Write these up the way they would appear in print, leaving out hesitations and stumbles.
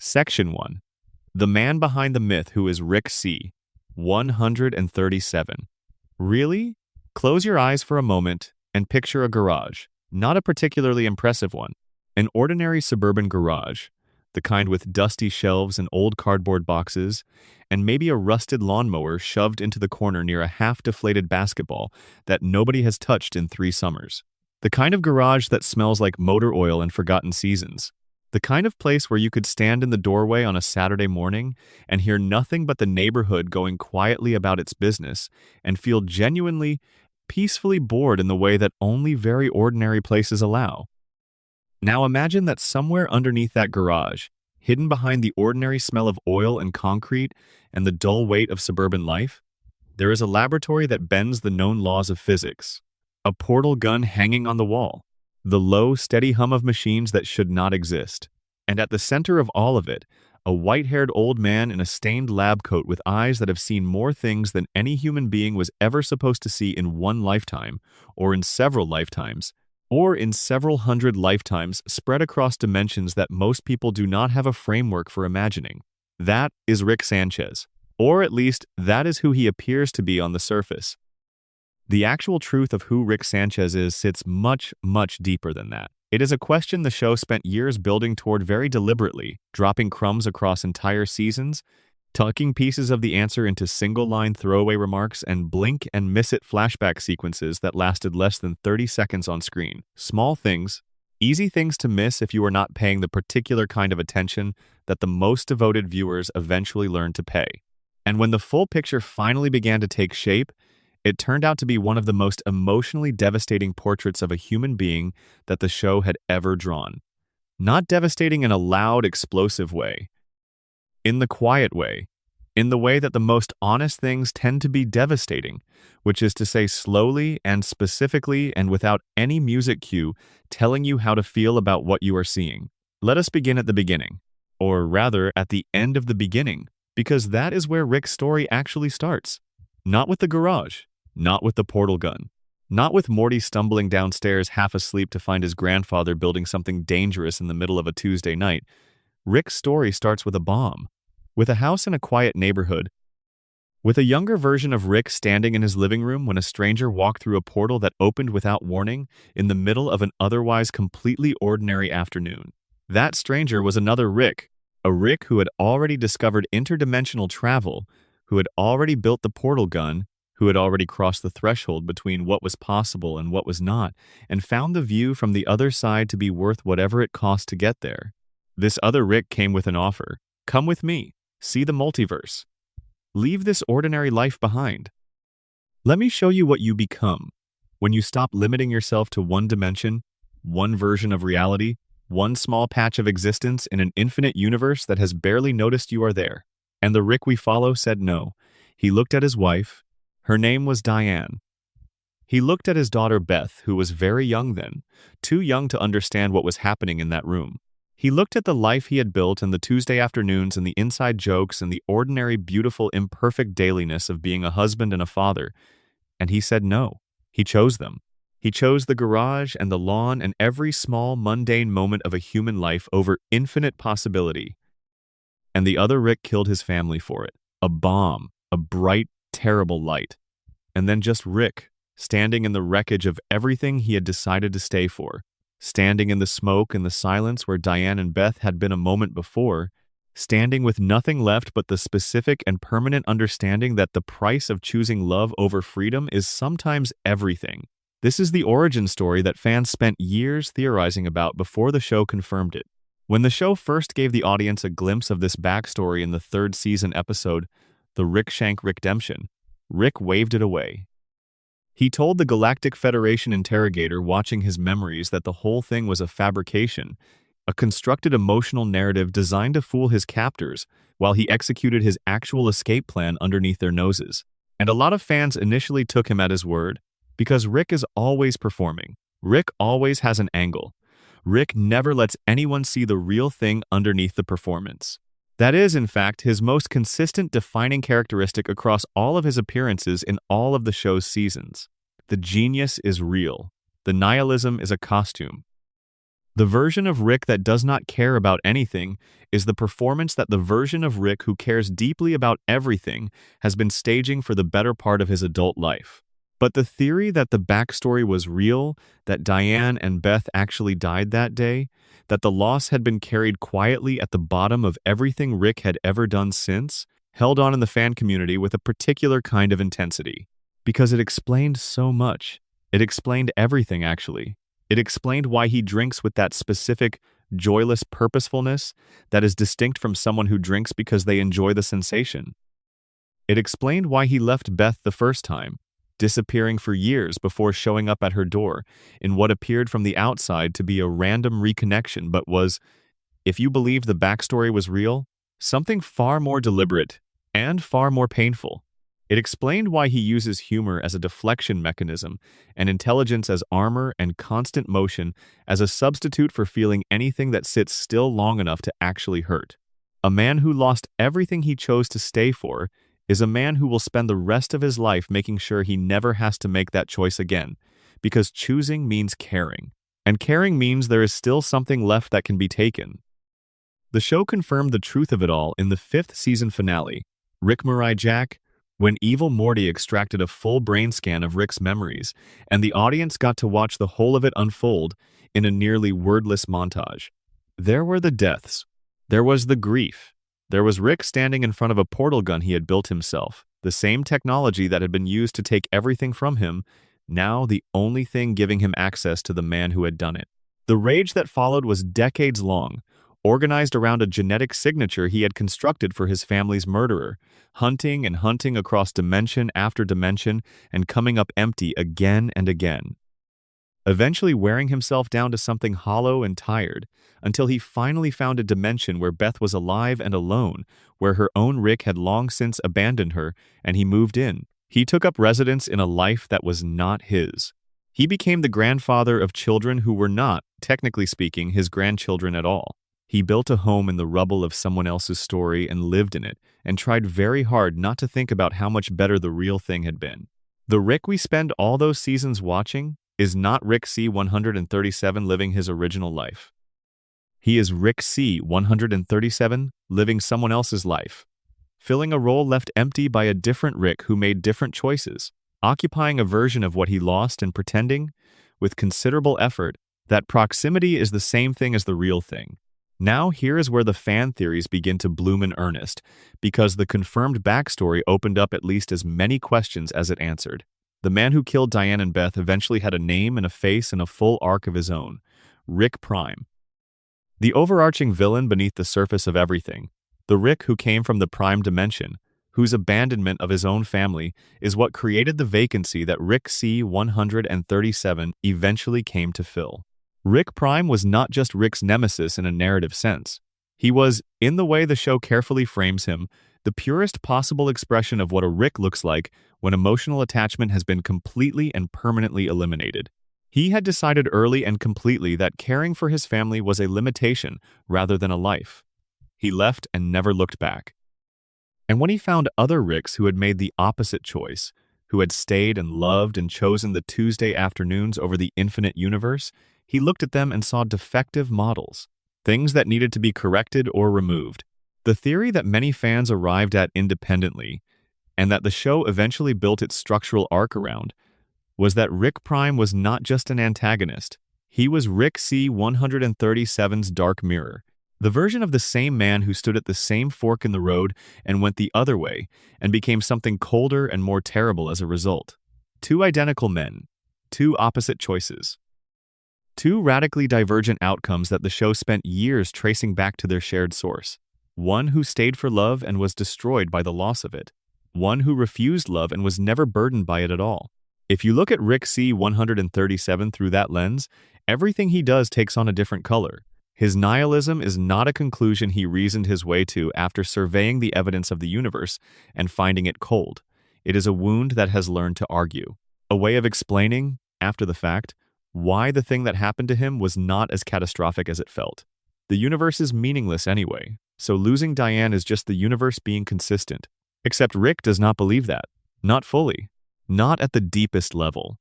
Section 1. The man behind the myth who is Rick C. 137. Really? Close your eyes for a moment and picture a garage. Not a particularly impressive one. An ordinary suburban garage. The kind with dusty shelves and old cardboard boxes, and maybe a rusted lawnmower shoved into the corner near a half-deflated basketball that nobody has touched in 3 summers. The kind of garage that smells like motor oil and forgotten seasons. The kind of place where you could stand in the doorway on a Saturday morning and hear nothing but the neighborhood going quietly about its business and feel genuinely, peacefully bored in the way that only very ordinary places allow. Now imagine that somewhere underneath that garage, hidden behind the ordinary smell of oil and concrete and the dull weight of suburban life, there is a laboratory that bends the known laws of physics, a portal gun hanging on the wall, the low, steady hum of machines that should not exist. And at the center of all of it, a white-haired old man in a stained lab coat with eyes that have seen more things than any human being was ever supposed to see in one lifetime, or in several lifetimes, or in several hundred lifetimes spread across dimensions that most people do not have a framework for imagining. That is Rick Sanchez. Or at least, that is who he appears to be on the surface. The actual truth of who Rick Sanchez is sits much, much deeper than that. It is a question the show spent years building toward very deliberately, dropping crumbs across entire seasons, tucking pieces of the answer into single-line throwaway remarks and blink-and-miss-it flashback sequences that lasted less than 30 seconds on screen. Small things, easy things to miss if you are not paying the particular kind of attention that the most devoted viewers eventually learn to pay. And when the full picture finally began to take shape, it turned out to be one of the most emotionally devastating portraits of a human being that the show had ever drawn. Not devastating in a loud, explosive way. In the quiet way. In the way that the most honest things tend to be devastating, which is to say slowly and specifically and without any music cue telling you how to feel about what you are seeing. Let us begin at the beginning. Or rather, at the end of the beginning, because that is where Rick's story actually starts. Not with the garage. Not with the portal gun. Not with Morty stumbling downstairs half asleep to find his grandfather building something dangerous in the middle of a Tuesday night. Rick's story starts with a bomb. With a house in a quiet neighborhood. With a younger version of Rick standing in his living room when a stranger walked through a portal that opened without warning in the middle of an otherwise completely ordinary afternoon. That stranger was another Rick. A Rick who had already discovered interdimensional travel, who had already built the portal gun, who had already crossed the threshold between what was possible and what was not, and found the view from the other side to be worth whatever it cost to get there. This other Rick came with an offer. Come with me. See the multiverse. Leave this ordinary life behind. Let me show you what you become when you stop limiting yourself to one dimension, one version of reality, one small patch of existence in an infinite universe that has barely noticed you are there. And the Rick we follow said no. He looked at his wife. Her name was Diane. He looked at his daughter Beth, who was very young then, too young to understand what was happening in that room. He looked at the life he had built and the Tuesday afternoons and the inside jokes and the ordinary, beautiful, imperfect dailiness of being a husband and a father, and he said no. He chose them. He chose the garage and the lawn and every small, mundane moment of a human life over infinite possibility. And the other Rick killed his family for it. A bomb, a bright, terrible light. And then just Rick, standing in the wreckage of everything he had decided to stay for. Standing in the smoke and the silence where Diane and Beth had been a moment before, standing with nothing left but the specific and permanent understanding that the price of choosing love over freedom is sometimes everything. This is the origin story that fans spent years theorizing about before the show confirmed it. When the show first gave the audience a glimpse of this backstory in the 3rd season episode, The Rick Shank Redemption, Rick waved it away. He told the Galactic Federation interrogator watching his memories that the whole thing was a fabrication, a constructed emotional narrative designed to fool his captors while he executed his actual escape plan underneath their noses. And a lot of fans initially took him at his word, because Rick is always performing. Rick always has an angle. Rick never lets anyone see the real thing underneath the performance. That is, in fact, his most consistent defining characteristic across all of his appearances in all of the show's seasons. The genius is real. The nihilism is a costume. The version of Rick that does not care about anything is the performance that the version of Rick who cares deeply about everything has been staging for the better part of his adult life. But the theory that the backstory was real, that Diane and Beth actually died that day, that the loss had been carried quietly at the bottom of everything Rick had ever done since, held on in the fan community with a particular kind of intensity. Because it explained so much. It explained everything, actually. It explained why he drinks with that specific, joyless purposefulness that is distinct from someone who drinks because they enjoy the sensation. It explained why he left Beth the first time, disappearing for years before showing up at her door in what appeared from the outside to be a random reconnection but was, if you believed the backstory was real, something far more deliberate and far more painful. It explained why he uses humor as a deflection mechanism and intelligence as armor and constant motion as a substitute for feeling anything that sits still long enough to actually hurt. A man who lost everything he chose to stay for is a man who will spend the rest of his life making sure he never has to make that choice again, because choosing means caring, and caring means there is still something left that can be taken. The show confirmed the truth of it all in the 5th season finale, Rick Murray Jack, when Evil Morty extracted a full brain scan of Rick's memories, and the audience got to watch the whole of it unfold in a nearly wordless montage. There were the deaths. There was the grief. There was Rick standing in front of a portal gun he had built himself, the same technology that had been used to take everything from him, now the only thing giving him access to the man who had done it. The rage that followed was decades long, organized around a genetic signature he had constructed for his family's murderer, hunting and hunting across dimension after dimension and coming up empty again and again. Eventually wearing himself down to something hollow and tired, until he finally found a dimension where Beth was alive and alone, where her own Rick had long since abandoned her, and he moved in. He took up residence in a life that was not his. He became the grandfather of children who were not, technically speaking, his grandchildren at all. He built a home in the rubble of someone else's story and lived in it, and tried very hard not to think about how much better the real thing had been. The Rick we spend all those seasons watching is not Rick C-137 living his original life. He is Rick C-137 living someone else's life, filling a role left empty by a different Rick who made different choices, occupying a version of what he lost and pretending, with considerable effort, that proximity is the same thing as the real thing. Now here is where the fan theories begin to bloom in earnest, because the confirmed backstory opened up at least as many questions as it answered. The man who killed Diane and Beth eventually had a name and a face and a full arc of his own, Rick Prime. The overarching villain beneath the surface of everything, the Rick who came from the Prime dimension, whose abandonment of his own family is what created the vacancy that Rick C-137 eventually came to fill. Rick Prime was not just Rick's nemesis in a narrative sense. He was, in the way the show carefully frames him, the purest possible expression of what a Rick looks like when emotional attachment has been completely and permanently eliminated. He had decided early and completely that caring for his family was a limitation rather than a life. He left and never looked back. And when he found other Ricks who had made the opposite choice, who had stayed and loved and chosen the Tuesday afternoons over the infinite universe, he looked at them and saw defective models, things that needed to be corrected or removed. The theory that many fans arrived at independently, and that the show eventually built its structural arc around, was that Rick Prime was not just an antagonist. He was Rick C-137's dark mirror, the version of the same man who stood at the same fork in the road and went the other way, and became something colder and more terrible as a result. Two identical men, two opposite choices. Two radically divergent outcomes that the show spent years tracing back to their shared source. One who stayed for love and was destroyed by the loss of it. One who refused love and was never burdened by it at all. If you look at Rick C-137 through that lens, everything he does takes on a different color. His nihilism is not a conclusion he reasoned his way to after surveying the evidence of the universe and finding it cold. It is a wound that has learned to argue. A way of explaining, after the fact, why the thing that happened to him was not as catastrophic as it felt. The universe is meaningless anyway, so losing Diane is just the universe being consistent. Except Rick does not believe that. Not fully. Not at the deepest level.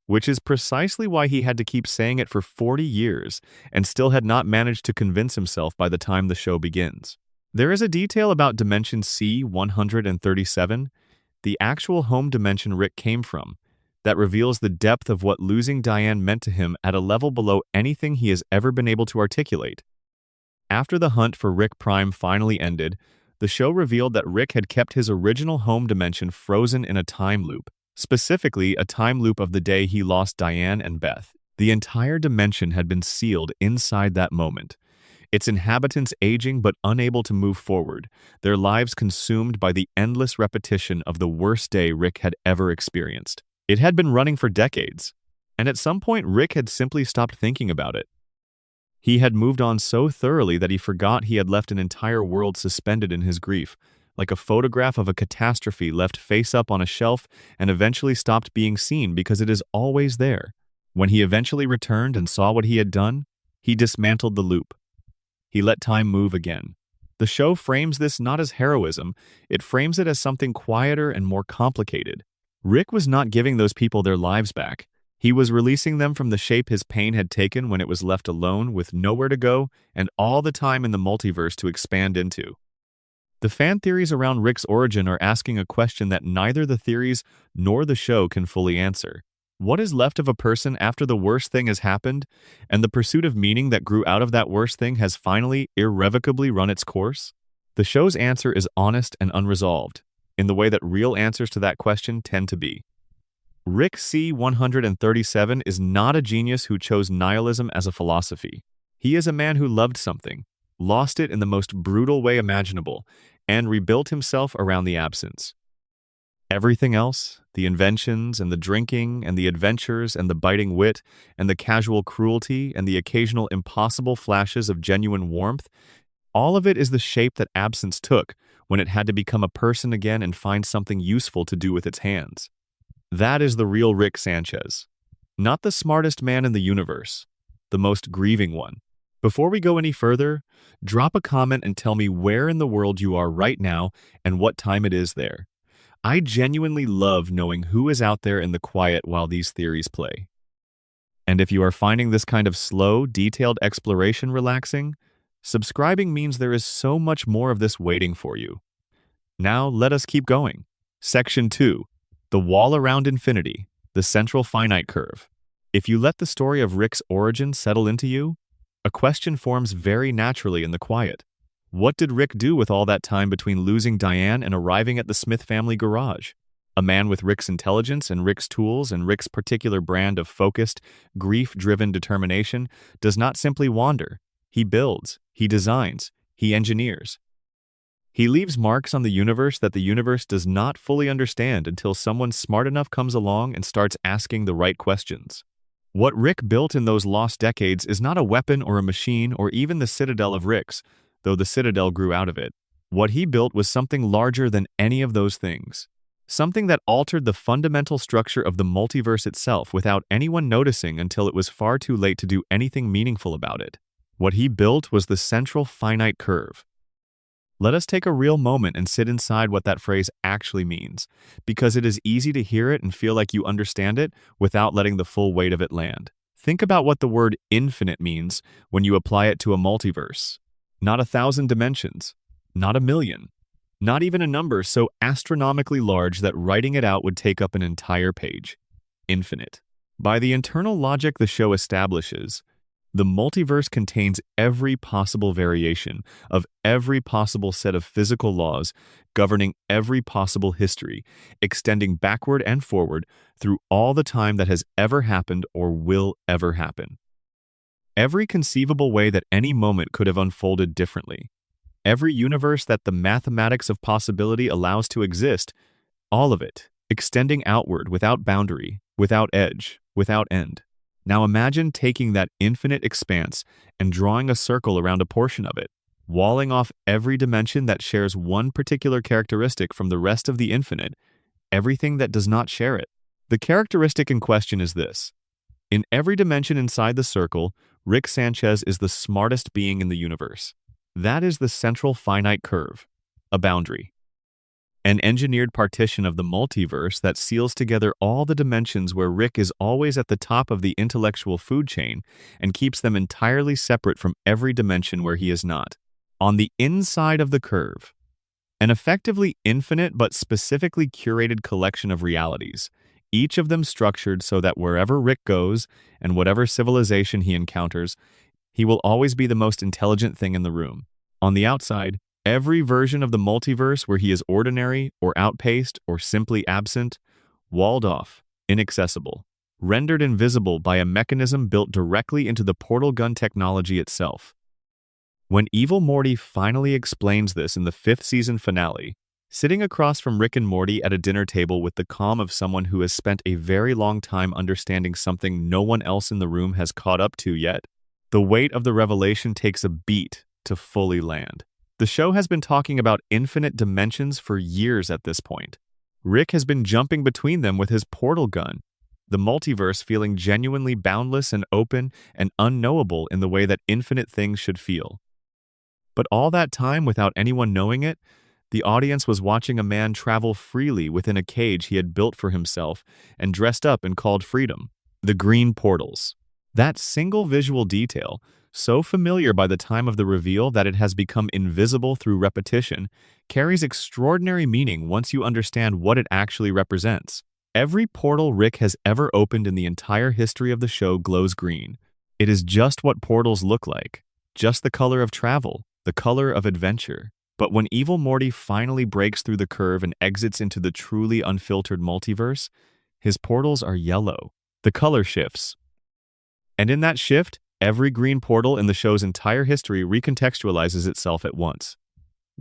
which is precisely why he had to keep saying it for 40 years and still had not managed to convince himself by the time the show begins. There is a detail about dimension C-137, the actual home dimension Rick came from, that reveals the depth of what losing Diane meant to him at a level below anything he has ever been able to articulate. After the hunt for Rick Prime finally ended, the show revealed that Rick had kept his original home dimension frozen in a time loop, specifically a time loop of the day he lost Diane and Beth. The entire dimension had been sealed inside that moment, its inhabitants aging but unable to move forward, their lives consumed by the endless repetition of the worst day Rick had ever experienced. It had been running for decades, and at some point Rick had simply stopped thinking about it. He had moved on so thoroughly that he forgot he had left an entire world suspended in his grief, like a photograph of a catastrophe left face up on a shelf and eventually stopped being seen because it is always there. When he eventually returned and saw what he had done, he dismantled the loop. He let time move again. The show frames this not as heroism, it frames it as something quieter and more complicated. Rick was not giving those people their lives back. He was releasing them from the shape his pain had taken when it was left alone with nowhere to go and all the time in the multiverse to expand into. The fan theories around Rick's origin are asking a question that neither the theories nor the show can fully answer. What is left of a person after the worst thing has happened, and the pursuit of meaning that grew out of that worst thing has finally, irrevocably run its course? The show's answer is honest and unresolved, in the way that real answers to that question tend to be. Rick C-137 is not a genius who chose nihilism as a philosophy. He is a man who loved something, lost it in the most brutal way imaginable, and rebuilt himself around the absence. Everything else, the inventions and the drinking and the adventures and the biting wit and the casual cruelty and the occasional impossible flashes of genuine warmth, all of it is the shape that absence took when it had to become a person again and find something useful to do with its hands. That is the real Rick Sanchez. Not the smartest man in the universe, the most grieving one. Before we go any further, drop a comment and tell me where in the world you are right now and what time it is there. I genuinely love knowing who is out there in the quiet while these theories play. And if you are finding this kind of slow, detailed exploration relaxing, subscribing means there is so much more of this waiting for you. Now, let us keep going. Section 2. The wall around infinity, the central finite curve. If you let the story of Rick's origin settle into you, a question forms very naturally in the quiet. What did Rick do with all that time between losing Diane and arriving at the Smith family garage? A man with Rick's intelligence and Rick's tools and Rick's particular brand of focused, grief-driven determination does not simply wander. He builds, he designs, he engineers. He leaves marks on the universe that the universe does not fully understand until someone smart enough comes along and starts asking the right questions. What Rick built in those lost decades is not a weapon or a machine or even the citadel of Rick's, though the citadel grew out of it. What he built was something larger than any of those things. Something that altered the fundamental structure of the multiverse itself without anyone noticing until it was far too late to do anything meaningful about it. What he built was the central finite curve. Let us take a real moment and sit inside what that phrase actually means, because it is easy to hear it and feel like you understand it without letting the full weight of it land. Think about what the word infinite means when you apply it to a multiverse. Not 1,000 dimensions, not 1,000,000, not even a number so astronomically large that writing it out would take up an entire page. Infinite. By the internal logic the show establishes, the multiverse contains every possible variation of every possible set of physical laws governing every possible history, extending backward and forward through all the time that has ever happened or will ever happen. Every conceivable way that any moment could have unfolded differently. Every universe that the mathematics of possibility allows to exist, all of it, extending outward without boundary, without edge, without end. Now imagine taking that infinite expanse and drawing a circle around a portion of it, walling off every dimension that shares one particular characteristic from the rest of the infinite, everything that does not share it. The characteristic in question is this. In every dimension inside the circle, Rick Sanchez is the smartest being in the universe. That is the central finite curve, a boundary. an engineered partition of the multiverse that seals together all the dimensions where Rick is always at the top of the intellectual food chain and keeps them entirely separate from every dimension where he is not. On the inside of the curve, an effectively infinite but specifically curated collection of realities, each of them structured so that wherever Rick goes and whatever civilization he encounters, he will always be the most intelligent thing in the room. On the outside, every version of the multiverse where he is ordinary or outpaced or simply absent, walled off, inaccessible, rendered invisible by a mechanism built directly into the portal gun technology itself. When Evil Morty finally explains this in the 5th season finale, sitting across from Rick and Morty at a dinner table with the calm of someone who has spent a very long time understanding something no one else in the room has caught up to yet, the weight of the revelation takes a beat to fully land. The show has been talking about infinite dimensions for years at this point. Rick has been jumping between them with his portal gun, the multiverse feeling genuinely boundless and open and unknowable in the way that infinite things should feel. But all that time, without anyone knowing it, the audience was watching a man travel freely within a cage he had built for himself and dressed up and called freedom. The green portals. That single visual detail, so familiar by the time of the reveal that it has become invisible through repetition, carries extraordinary meaning once you understand what it actually represents. Every portal Rick has ever opened in the entire history of the show glows green. It is just what portals look like, just the color of travel, the color of adventure. But when Evil Morty finally breaks through the curve and exits into the truly unfiltered multiverse, his portals are yellow. The color shifts. And in that shift, every green portal in the show's entire history recontextualizes itself at once.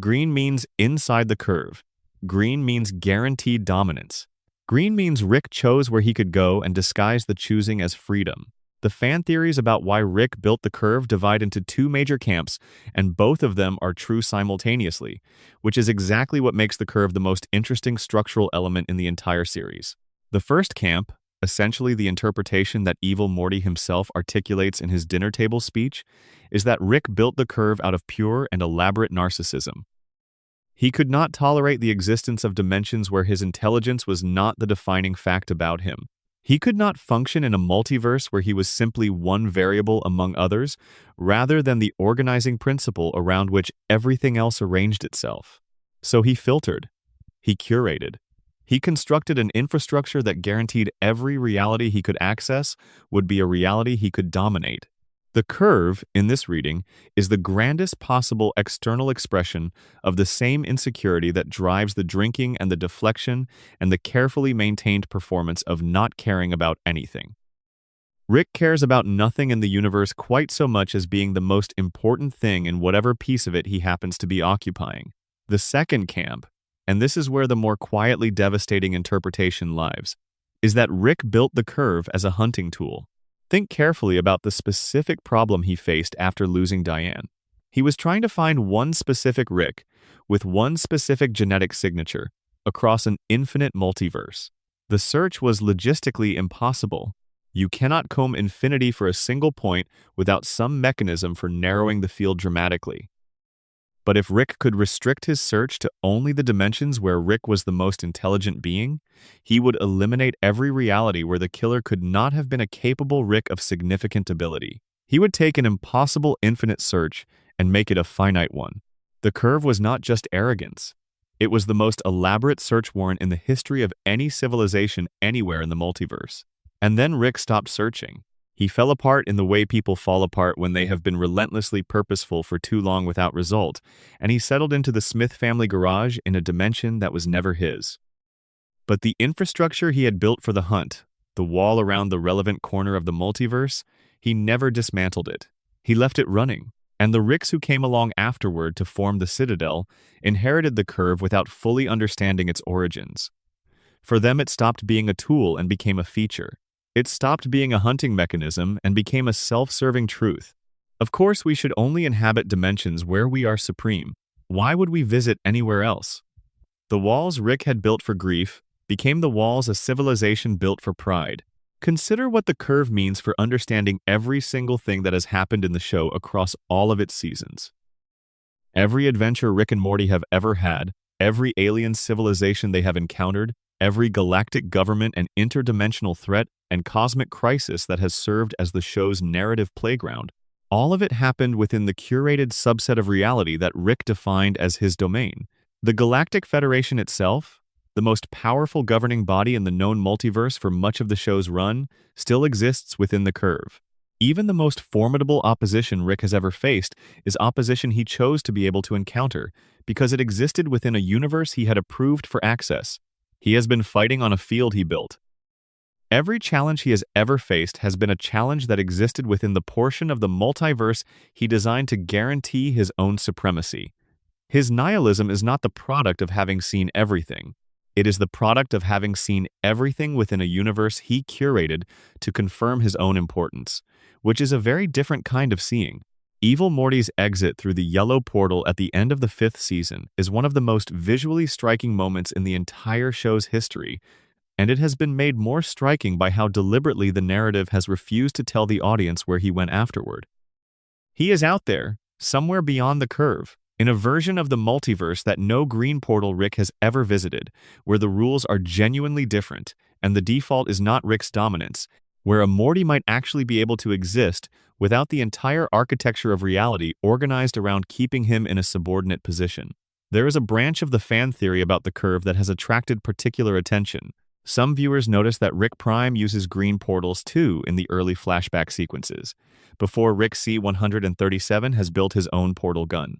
Green means inside the curve. Green means guaranteed dominance. Green means Rick chose where he could go and disguised the choosing as freedom. The fan theories about why Rick built the curve divide into 2 major camps, and both of them are true simultaneously, which is exactly what makes the curve the most interesting structural element in the entire series. The first camp, essentially the interpretation that Evil Morty himself articulates in his dinner table speech, is that Rick built the curve out of pure and elaborate narcissism. He could not tolerate the existence of dimensions where his intelligence was not the defining fact about him. He could not function in a multiverse where he was simply one variable among others, rather than the organizing principle around which everything else arranged itself. So he filtered. He curated. He constructed an infrastructure that guaranteed every reality he could access would be a reality he could dominate. The curve, in this reading, is the grandest possible external expression of the same insecurity that drives the drinking and the deflection and the carefully maintained performance of not caring about anything. Rick cares about nothing in the universe quite so much as being the most important thing in whatever piece of it he happens to be occupying. The second camp, and this is where the more quietly devastating interpretation lies, is that Rick built the curve as a hunting tool. Think carefully about the specific problem he faced after losing Diane. He was trying to find one specific Rick, with one specific genetic signature, across an infinite multiverse. The search was logistically impossible. You cannot comb infinity for a single point without some mechanism for narrowing the field dramatically. But if Rick could restrict his search to only the dimensions where Rick was the most intelligent being, he would eliminate every reality where the killer could not have been a capable Rick of significant ability. He would take an impossible infinite search and make it a finite one. The curve was not just arrogance. It was the most elaborate search warrant in the history of any civilization anywhere in the multiverse. And then Rick stopped searching. He fell apart in the way people fall apart when they have been relentlessly purposeful for too long without result, and he settled into the Smith family garage in a dimension that was never his. But the infrastructure he had built for the hunt, the wall around the relevant corner of the multiverse, he never dismantled it. He left it running, and the Ricks who came along afterward to form the Citadel inherited the curve without fully understanding its origins. For them, it stopped being a tool and became a feature. It stopped being a hunting mechanism and became a self-serving truth. Of course, we should only inhabit dimensions where we are supreme. Why would we visit anywhere else? The walls Rick had built for grief became the walls a civilization built for pride. Consider what the curve means for understanding every single thing that has happened in the show across all of its seasons. Every adventure Rick and Morty have ever had, Every alien civilization they have encountered, every galactic government and interdimensional threat and cosmic crisis that has served as the show's narrative playground, all of it happened within the curated subset of reality that Rick defined as his domain. The Galactic Federation itself, the most powerful governing body in the known multiverse for much of the show's run, still exists within the curve. Even the most formidable opposition Rick has ever faced is opposition he chose to be able to encounter, because it existed within a universe he had approved for access. He has been fighting on a field he built. Every challenge he has ever faced has been a challenge that existed within the portion of the multiverse he designed to guarantee his own supremacy. His nihilism is not the product of having seen everything. It is the product of having seen everything within a universe he curated to confirm his own importance, which is a very different kind of seeing. Evil Morty's exit through the yellow portal at the end of the 5th season is one of the most visually striking moments in the entire show's history, and it has been made more striking by how deliberately the narrative has refused to tell the audience where he went afterward. He is out there, somewhere beyond the curve, in a version of the multiverse that no green portal Rick has ever visited, where the rules are genuinely different, and the default is not Rick's dominance, where a Morty might actually be able to exist without the entire architecture of reality organized around keeping him in a subordinate position. There is a branch of the fan theory about the curve that has attracted particular attention. Some viewers notice that Rick Prime uses green portals too in the early flashback sequences, before Rick C-137 has built his own portal gun.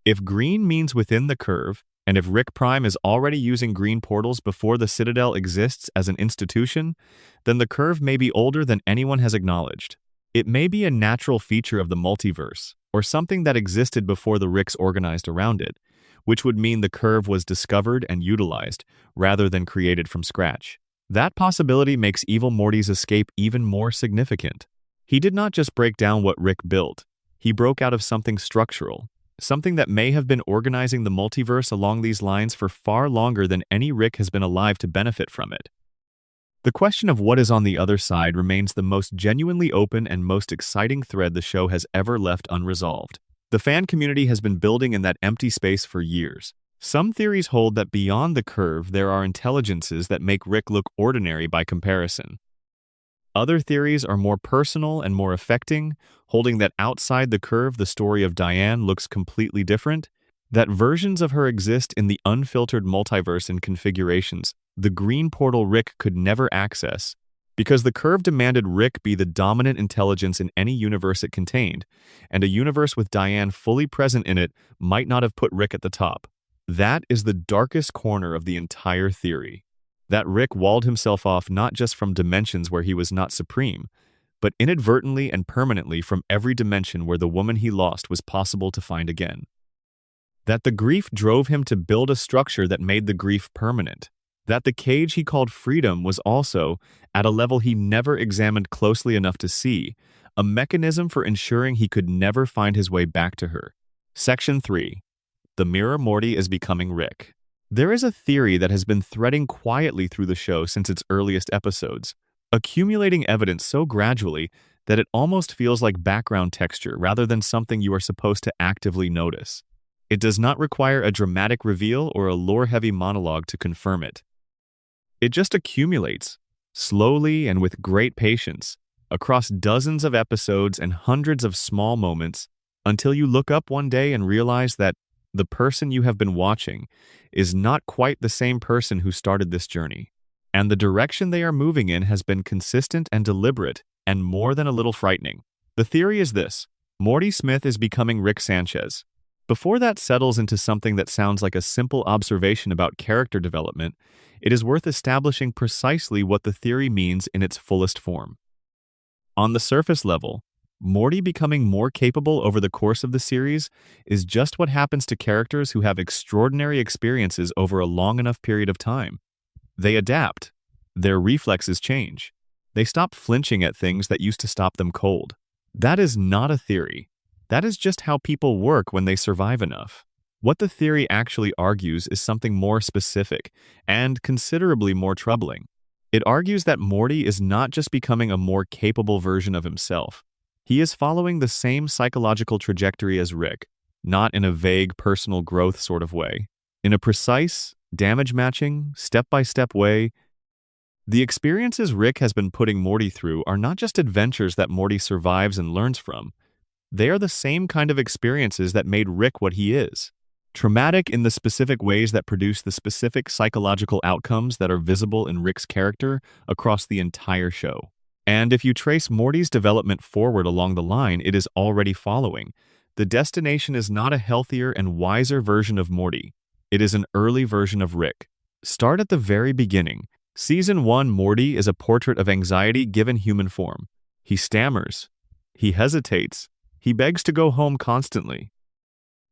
If green means within the curve, and if Rick Prime is already using green portals before the Citadel exists as an institution, then the curve may be older than anyone has acknowledged. It may be a natural feature of the multiverse, or something that existed before the Ricks organized around it, which would mean the curve was discovered and utilized, rather than created from scratch. That possibility makes Evil Morty's escape even more significant. He did not just break down what Rick built, he broke out of something structural, something that may have been organizing the multiverse along these lines for far longer than any Rick has been alive to benefit from it. The question of what is on the other side remains the most genuinely open and most exciting thread the show has ever left unresolved. The fan community has been building in that empty space for years. Some theories hold that beyond the curve there are intelligences that make Rick look ordinary by comparison. Other theories are more personal and more affecting, holding that outside the curve the story of Diane looks completely different, that versions of her exist in the unfiltered multiverse and configurations the green portal Rick could never access, because the curve demanded Rick be the dominant intelligence in any universe it contained, and a universe with Diane fully present in it might not have put Rick at the top. That is the darkest corner of the entire theory. That Rick walled himself off not just from dimensions where he was not supreme, but inadvertently and permanently from every dimension where the woman he lost was possible to find again. That the grief drove him to build a structure that made the grief permanent. That the cage he called freedom was also, at a level he never examined closely enough to see, a mechanism for ensuring he could never find his way back to her. Section 3. The Mirror Morty is becoming Rick. There is a theory that has been threading quietly through the show since its earliest episodes, accumulating evidence so gradually that it almost feels like background texture rather than something you are supposed to actively notice. It does not require a dramatic reveal or a lore-heavy monologue to confirm it. It just accumulates, slowly and with great patience, across dozens of episodes and hundreds of small moments, until you look up one day and realize that the person you have been watching is not quite the same person who started this journey, and the direction they are moving in has been consistent and deliberate and more than a little frightening. The theory is this: Morty Smith is becoming Rick Sanchez. Before that settles into something that sounds like a simple observation about character development, it is worth establishing precisely what the theory means in its fullest form. On the surface level, Morty becoming more capable over the course of the series is just what happens to characters who have extraordinary experiences over a long enough period of time. They adapt. Their reflexes change. They stop flinching at things that used to stop them cold. That is not a theory. That is just how people work when they survive enough. What the theory actually argues is something more specific and considerably more troubling. It argues that Morty is not just becoming a more capable version of himself. He is following the same psychological trajectory as Rick, not in a vague personal growth sort of way, In a precise, damage-matching, step-by-step way. The experiences Rick has been putting Morty through are not just adventures that Morty survives and learns from. They are the same kind of experiences that made Rick what he is. Traumatic in the specific ways that produce the specific psychological outcomes that are visible in Rick's character across the entire show. And if you trace Morty's development forward along the line it is already following, the destination is not a healthier and wiser version of Morty. It is an early version of Rick. Start at the very beginning. Season 1 Morty is a portrait of anxiety given human form. He stammers. He hesitates. He begs to go home constantly.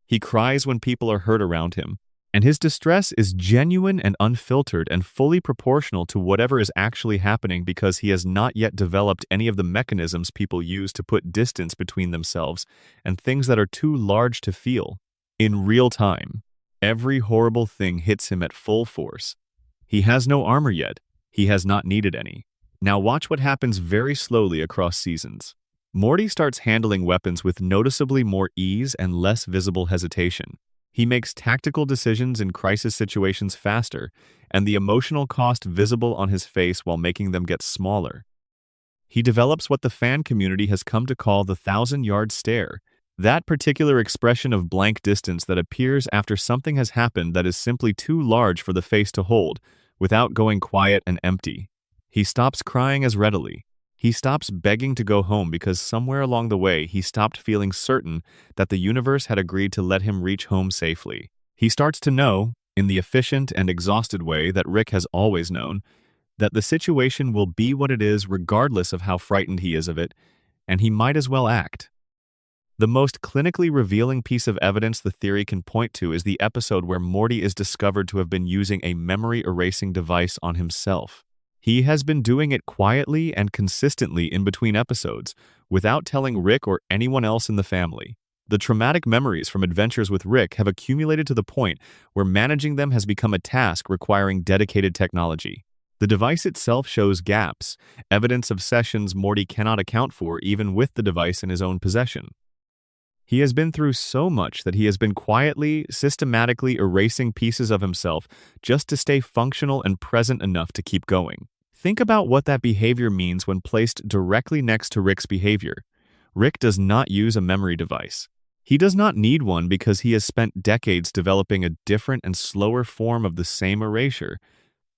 He cries when people are hurt around him. And his distress is genuine and unfiltered and fully proportional to whatever is actually happening because he has not yet developed any of the mechanisms people use to put distance between themselves and things that are too large to feel. In real time, every horrible thing hits him at full force. He has no armor yet. He has not needed any. Now watch what happens very slowly across seasons. Morty starts handling weapons with noticeably more ease and less visible hesitation. He makes tactical decisions in crisis situations faster, and the emotional cost visible on his face while making them get smaller. He develops what the fan community has come to call the 1,000-yard stare, that particular expression of blank distance that appears after something has happened that is simply too large for the face to hold, without going quiet and empty. He stops crying as readily. He stops begging to go home because somewhere along the way he stopped feeling certain that the universe had agreed to let him reach home safely. He starts to know, in the efficient and exhausted way that Rick has always known, that the situation will be what it is regardless of how frightened he is of it, and he might as well act. The most clinically revealing piece of evidence the theory can point to is the episode where Morty is discovered to have been using a memory-erasing device on himself. He has been doing it quietly and consistently in between episodes, without telling Rick or anyone else in the family. The traumatic memories from adventures with Rick have accumulated to the point where managing them has become a task requiring dedicated technology. The device itself shows gaps, evidence of sessions Morty cannot account for even with the device in his own possession. He has been through so much that he has been quietly, systematically erasing pieces of himself just to stay functional and present enough to keep going. Think about what that behavior means when placed directly next to Rick's behavior. Rick does not use a memory device. He does not need one because he has spent decades developing a different and slower form of the same erasure,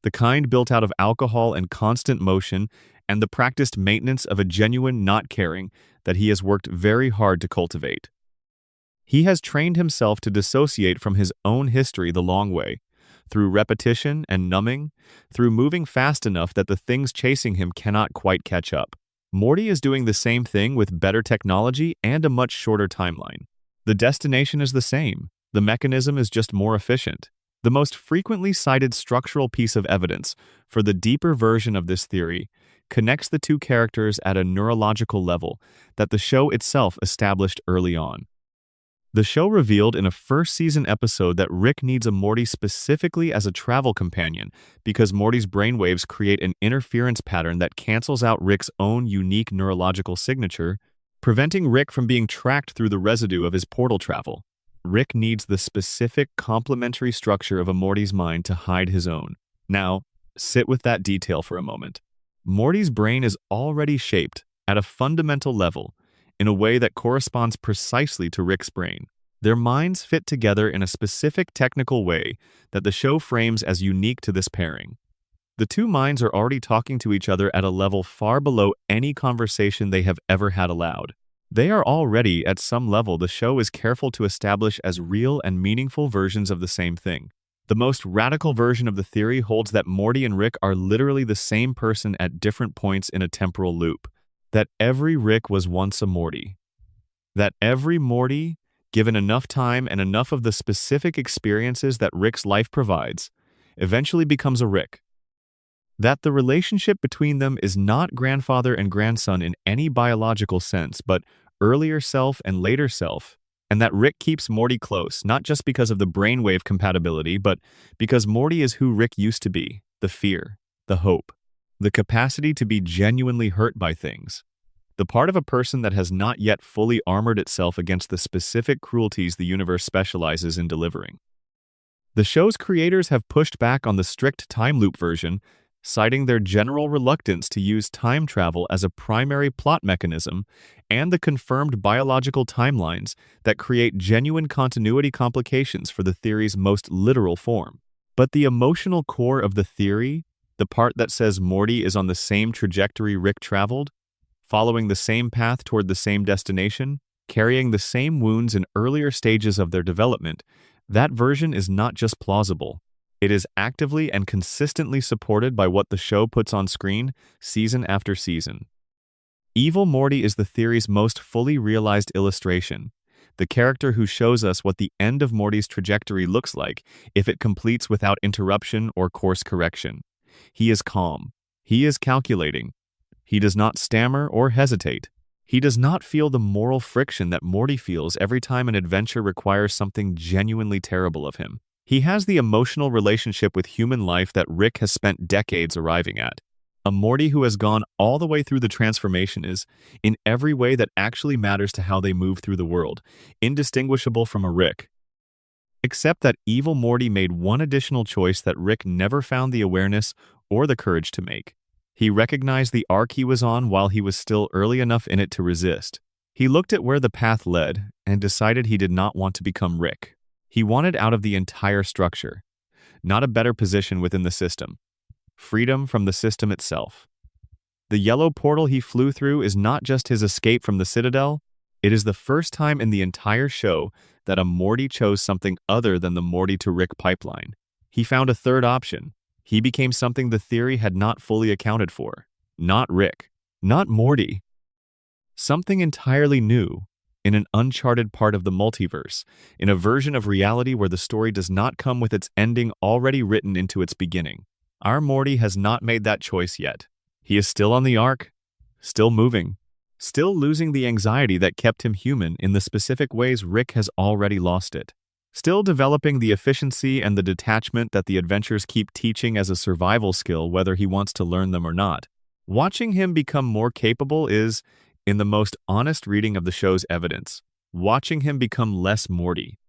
the kind built out of alcohol and constant motion and the practiced maintenance of a genuine not caring that he has worked very hard to cultivate. He has trained himself to dissociate from his own history the long way, through repetition and numbing, through moving fast enough that the things chasing him cannot quite catch up. Morty is doing the same thing with better technology and a much shorter timeline. The destination is the same. The mechanism is just more efficient. The most frequently cited structural piece of evidence for the deeper version of this theory connects the two characters at a neurological level that the show itself established early on. The show revealed in a first-season episode that Rick needs a Morty specifically as a travel companion because Morty's brainwaves create an interference pattern that cancels out Rick's own unique neurological signature, preventing Rick from being tracked through the residue of his portal travel. Rick needs the specific complementary structure of a Morty's mind to hide his own. Now, sit with that detail for a moment. Morty's brain is already shaped, at a fundamental level, in a way that corresponds precisely to Rick's brain. Their minds fit together in a specific technical way that the show frames as unique to this pairing. The two minds are already talking to each other at a level far below any conversation they have ever had aloud. They are already, at some level, the show is careful to establish as real and meaningful versions of the same thing. The most radical version of the theory holds that Morty and Rick are literally the same person at different points in a temporal loop. That every Rick was once a Morty. That every Morty, given enough time and enough of the specific experiences that Rick's life provides, eventually becomes a Rick. That the relationship between them is not grandfather and grandson in any biological sense, but earlier self and later self, and that Rick keeps Morty close, not just because of the brainwave compatibility, but because Morty is who Rick used to be, the fear, the hope, the capacity to be genuinely hurt by things. The part of a person that has not yet fully armored itself against the specific cruelties the universe specializes in delivering. The show's creators have pushed back on the strict time loop version, citing their general reluctance to use time travel as a primary plot mechanism and the confirmed biological timelines that create genuine continuity complications for the theory's most literal form. But the emotional core of the theory, the part that says Morty is on the same trajectory Rick traveled, following the same path toward the same destination, carrying the same wounds in earlier stages of their development, that version is not just plausible. It is actively and consistently supported by what the show puts on screen season after season. Evil Morty is the theory's most fully realized illustration, the character who shows us what the end of Morty's trajectory looks like if it completes without interruption or course correction. He is calm. He is calculating. He does not stammer or hesitate. He does not feel the moral friction that Morty feels every time an adventure requires something genuinely terrible of him. He has the emotional relationship with human life that Rick has spent decades arriving at. A Morty who has gone all the way through the transformation is, in every way that actually matters to how they move through the world, indistinguishable from a Rick. Except that Evil Morty made one additional choice that Rick never found the awareness or the courage to make. He recognized the arc he was on while he was still early enough in it to resist. He looked at where the path led and decided he did not want to become Rick. He wanted out of the entire structure, not a better position within the system. Freedom from the system itself. The yellow portal he flew through is not just his escape from the Citadel, it is the first time in the entire show that a Morty chose something other than the Morty to Rick pipeline. He found a third option. He became something the theory had not fully accounted for. Not Rick. Not Morty. Something entirely new, in an uncharted part of the multiverse, in a version of reality where the story does not come with its ending already written into its beginning. Our Morty has not made that choice yet. He is still on the arc, still moving, still losing the anxiety that kept him human in the specific ways Rick has already lost it. Still developing the efficiency and the detachment that the adventures keep teaching as a survival skill whether he wants to learn them or not. Watching him become more capable is, in the most honest reading of the show's evidence, watching him become less Morty.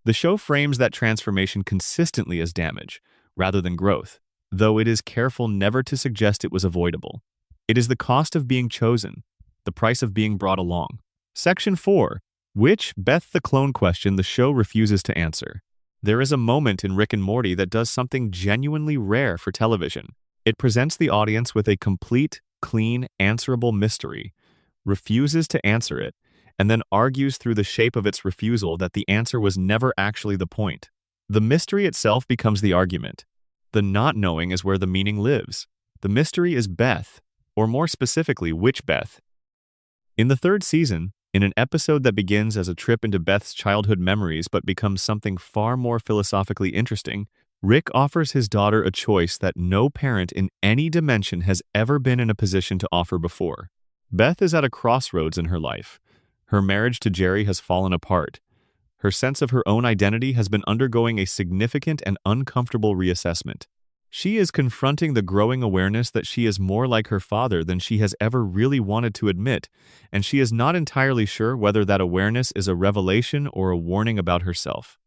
The show frames that transformation consistently as damage, rather than growth, though it is careful never to suggest it was avoidable. It is the cost of being chosen, the price of being brought along. Section 4. Which Beth the clone question the show refuses to answer. There is a moment in Rick and Morty that does something genuinely rare for television. It presents the audience with a complete, clean, answerable mystery, refuses to answer it, and then argues through the shape of its refusal that the answer was never actually the point. The mystery itself becomes the argument. The not knowing is where the meaning lives. The mystery is Beth, or more specifically, which Beth. In the third season, in an episode that begins as a trip into Beth's childhood memories but becomes something far more philosophically interesting, Rick offers his daughter a choice that no parent in any dimension has ever been in a position to offer before. Beth is at a crossroads in her life. Her marriage to Jerry has fallen apart. Her sense of her own identity has been undergoing a significant and uncomfortable reassessment. She is confronting the growing awareness that she is more like her father than she has ever really wanted to admit, and she is not entirely sure whether that awareness is a revelation or a warning about herself.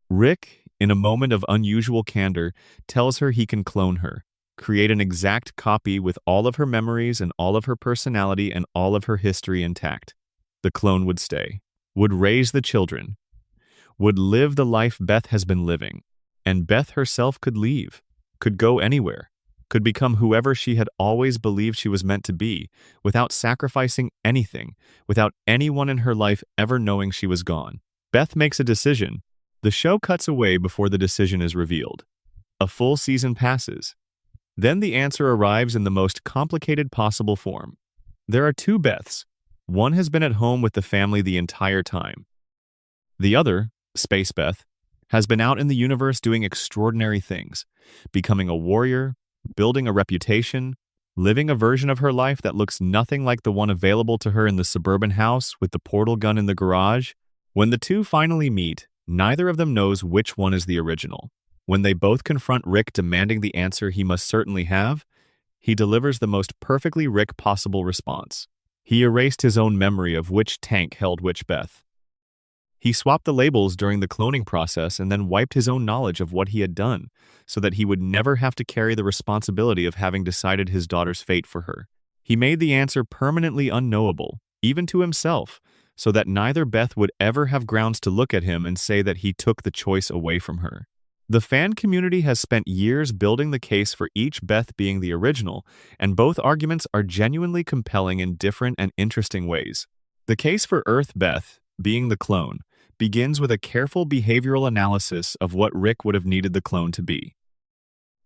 Rick, in a moment of unusual candor, tells her he can clone her, create an exact copy with all of her memories and all of her personality and all of her history intact. The clone would stay, would raise the children, would live the life Beth has been living, and Beth herself could leave, could go anywhere, could become whoever she had always believed she was meant to be, without sacrificing anything, without anyone in her life ever knowing she was gone. Beth makes a decision. The show cuts away before the decision is revealed. A full season passes. Then the answer arrives in the most complicated possible form. There are two Beths. One has been at home with the family the entire time. The other, Space Beth, has been out in the universe doing extraordinary things, becoming a warrior, building a reputation, living a version of her life that looks nothing like the one available to her in the suburban house with the portal gun in the garage. When the two finally meet, neither of them knows which one is the original. When they both confront Rick demanding the answer he must certainly have, he delivers the most perfectly Rick possible response. He erased his own memory of which tank held which Beth. He swapped the labels during the cloning process and then wiped his own knowledge of what he had done, so that he would never have to carry the responsibility of having decided his daughter's fate for her. He made the answer permanently unknowable, even to himself, so that neither Beth would ever have grounds to look at him and say that he took the choice away from her. The fan community has spent years building the case for each Beth being the original, and both arguments are genuinely compelling in different and interesting ways. The case for Earth Beth, being the clone, begins with a careful behavioral analysis of what Rick would have needed the clone to be.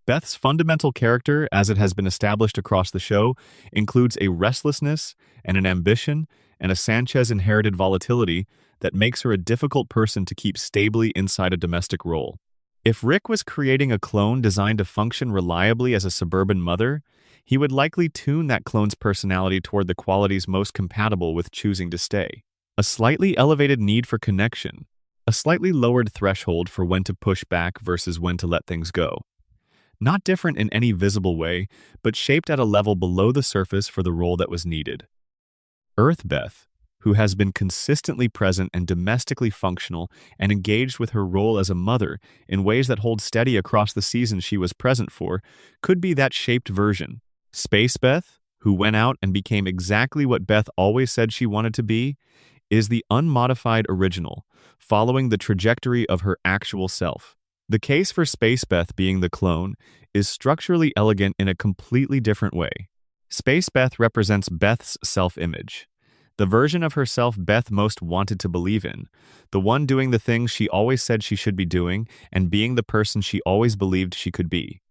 Beth's fundamental character, as it has been established across the show, includes a restlessness and an ambition and a Sanchez-inherited volatility that makes her a difficult person to keep stably inside a domestic role. If Rick was creating a clone designed to function reliably as a suburban mother, he would likely tune that clone's personality toward the qualities most compatible with choosing to stay. A slightly elevated need for connection, a slightly lowered threshold for when to push back versus when to let things go. Not different in any visible way, but shaped at a level below the surface for the role that was needed. Earth Beth, who has been consistently present and domestically functional and engaged with her role as a mother in ways that hold steady across the seasons she was present for, could be that shaped version. Space Beth, who went out and became exactly what Beth always said she wanted to be, is the unmodified original, following the trajectory of her actual self. The case for Space Beth being the clone is structurally elegant in a completely different way. Space Beth represents Beth's self-image, the version of herself Beth most wanted to believe in, the one doing the things she always said she should be doing and being the person she always believed she could be.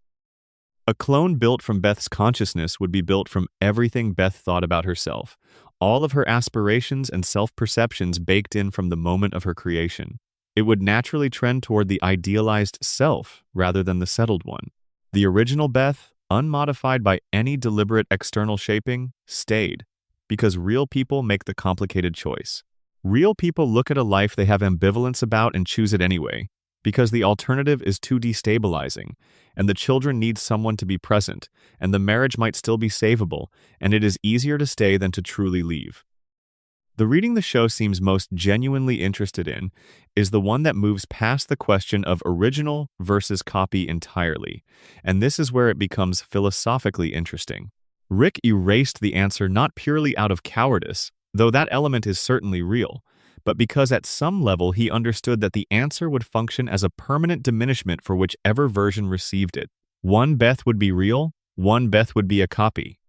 A clone built from Beth's consciousness would be built from everything Beth thought about herself, all of her aspirations and self-perceptions baked in from the moment of her creation. It would naturally trend toward the idealized self rather than the settled one. The original Beth, unmodified by any deliberate external shaping, stayed, because real people make the complicated choice. Real people look at a life they have ambivalence about and choose it anyway, because the alternative is too destabilizing, and the children need someone to be present, and the marriage might still be savable, and it is easier to stay than to truly leave. The reading the show seems most genuinely interested in is the one that moves past the question of original versus copy entirely, and this is where it becomes philosophically interesting. Rick erased the answer not purely out of cowardice, though that element is certainly real, but because at some level he understood that the answer would function as a permanent diminishment for whichever version received it. One Beth would be real, one Beth would be a copy.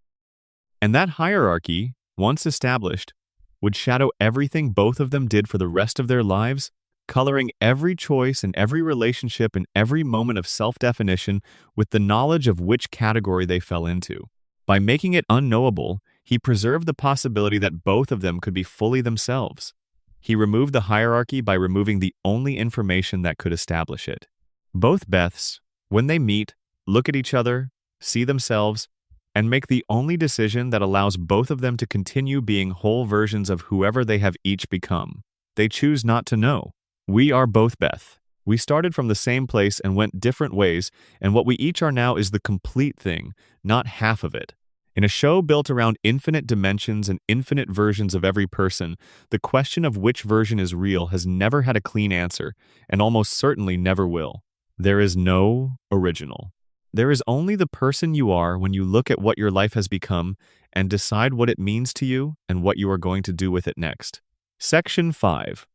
And that hierarchy, once established, would shadow everything both of them did for the rest of their lives, coloring every choice and every relationship and every moment of self-definition with the knowledge of which category they fell into. By making it unknowable, he preserved the possibility that both of them could be fully themselves. He removed the hierarchy by removing the only information that could establish it. Both Beths, when they meet, look at each other, see themselves, and make the only decision that allows both of them to continue being whole versions of whoever they have each become. They choose not to know. We are both Beth. We started from the same place and went different ways, and what we each are now is the complete thing, not half of it. In a show built around infinite dimensions and infinite versions of every person, the question of which version is real has never had a clean answer, and almost certainly never will. There is no original. There is only the person you are when you look at what your life has become and decide what it means to you and what you are going to do with it next. Section 5.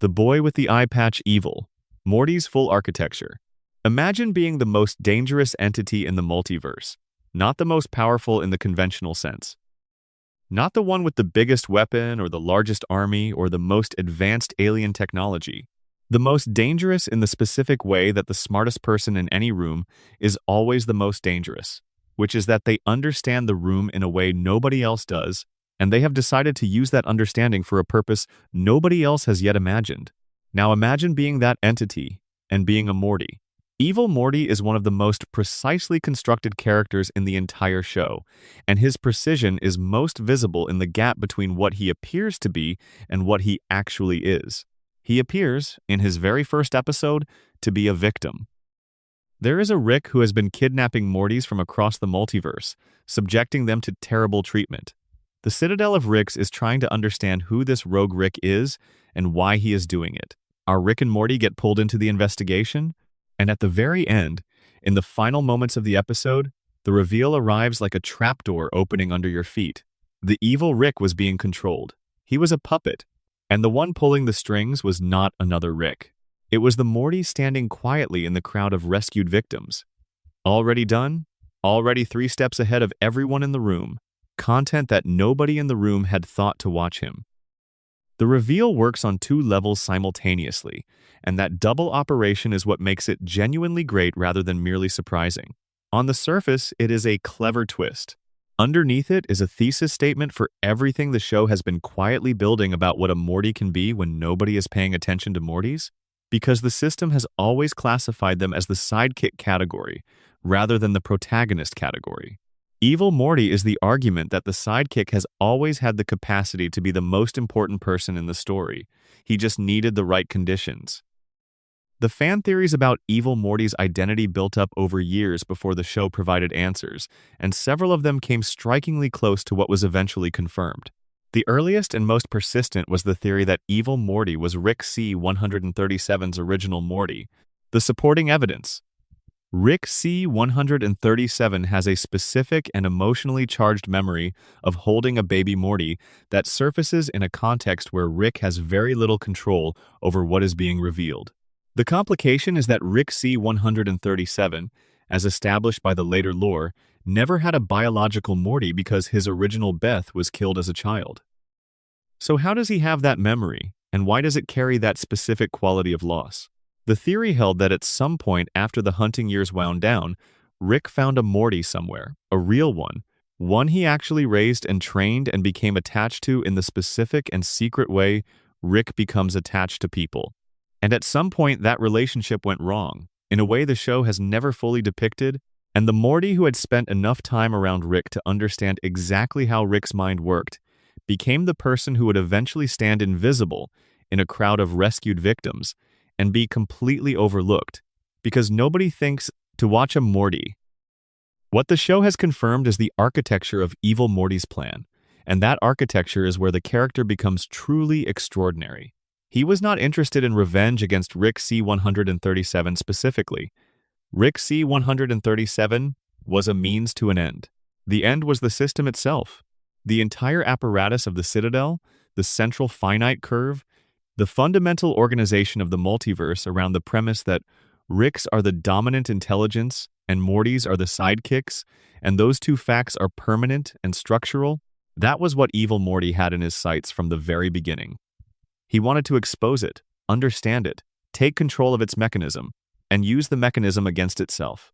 The Boy with the Eye Patch Evil. Morty's Full Architecture. Imagine being the most dangerous entity in the multiverse, not the most powerful in the conventional sense. Not the one with the biggest weapon or the largest army or the most advanced alien technology. The most dangerous in the specific way that the smartest person in any room is always the most dangerous, which is that they understand the room in a way nobody else does, and they have decided to use that understanding for a purpose nobody else has yet imagined. Now imagine being that entity and being a Morty. Evil Morty is one of the most precisely constructed characters in the entire show, and his precision is most visible in the gap between what he appears to be and what he actually is. He appears, in his very first episode, to be a victim. There is a Rick who has been kidnapping Mortys from across the multiverse, subjecting them to terrible treatment. The Citadel of Ricks is trying to understand who this rogue Rick is and why he is doing it. Our Rick and Morty get pulled into the investigation, and at the very end, in the final moments of the episode, the reveal arrives like a trapdoor opening under your feet. The evil Rick was being controlled. He was a puppet, and the one pulling the strings was not another Rick. It was the Morty standing quietly in the crowd of rescued victims. Already done? Already 3 steps ahead of everyone in the room. Content that nobody in the room had thought to watch him. The reveal works on 2 levels simultaneously, and that double operation is what makes it genuinely great rather than merely surprising. On the surface, it is a clever twist. Underneath it is a thesis statement for everything the show has been quietly building about what a Morty can be when nobody is paying attention to Mortys, because the system has always classified them as the sidekick category rather than the protagonist category. Evil Morty is the argument that the sidekick has always had the capacity to be the most important person in the story. He just needed the right conditions. The fan theories about Evil Morty's identity built up over years before the show provided answers, and several of them came strikingly close to what was eventually confirmed. The earliest and most persistent was the theory that Evil Morty was Rick C-137's original Morty. The supporting evidence. Rick C-137 has a specific and emotionally charged memory of holding a baby Morty that surfaces in a context where Rick has very little control over what is being revealed. The complication is that Rick C-137, as established by the later lore, never had a biological Morty because his original Beth was killed as a child. So how does he have that memory, and why does it carry that specific quality of loss? The theory held that at some point after the hunting years wound down, Rick found a Morty somewhere, a real one he actually raised and trained and became attached to in the specific and secret way Rick becomes attached to people. And at some point that relationship went wrong, in a way the show has never fully depicted, and the Morty who had spent enough time around Rick to understand exactly how Rick's mind worked became the person who would eventually stand invisible in a crowd of rescued victims and be completely overlooked, because nobody thinks to watch a Morty. What the show has confirmed is the architecture of Evil Morty's plan, and that architecture is where the character becomes truly extraordinary. He was not interested in revenge against Rick C-137 specifically. Rick C-137 was a means to an end. The end was the system itself. The entire apparatus of the Citadel, the central finite curve, the fundamental organization of the multiverse around the premise that Ricks are the dominant intelligence and Mortys are the sidekicks, and those 2 facts are permanent and structural, that was what Evil Morty had in his sights from the very beginning. He wanted to expose it, understand it, take control of its mechanism, and use the mechanism against itself.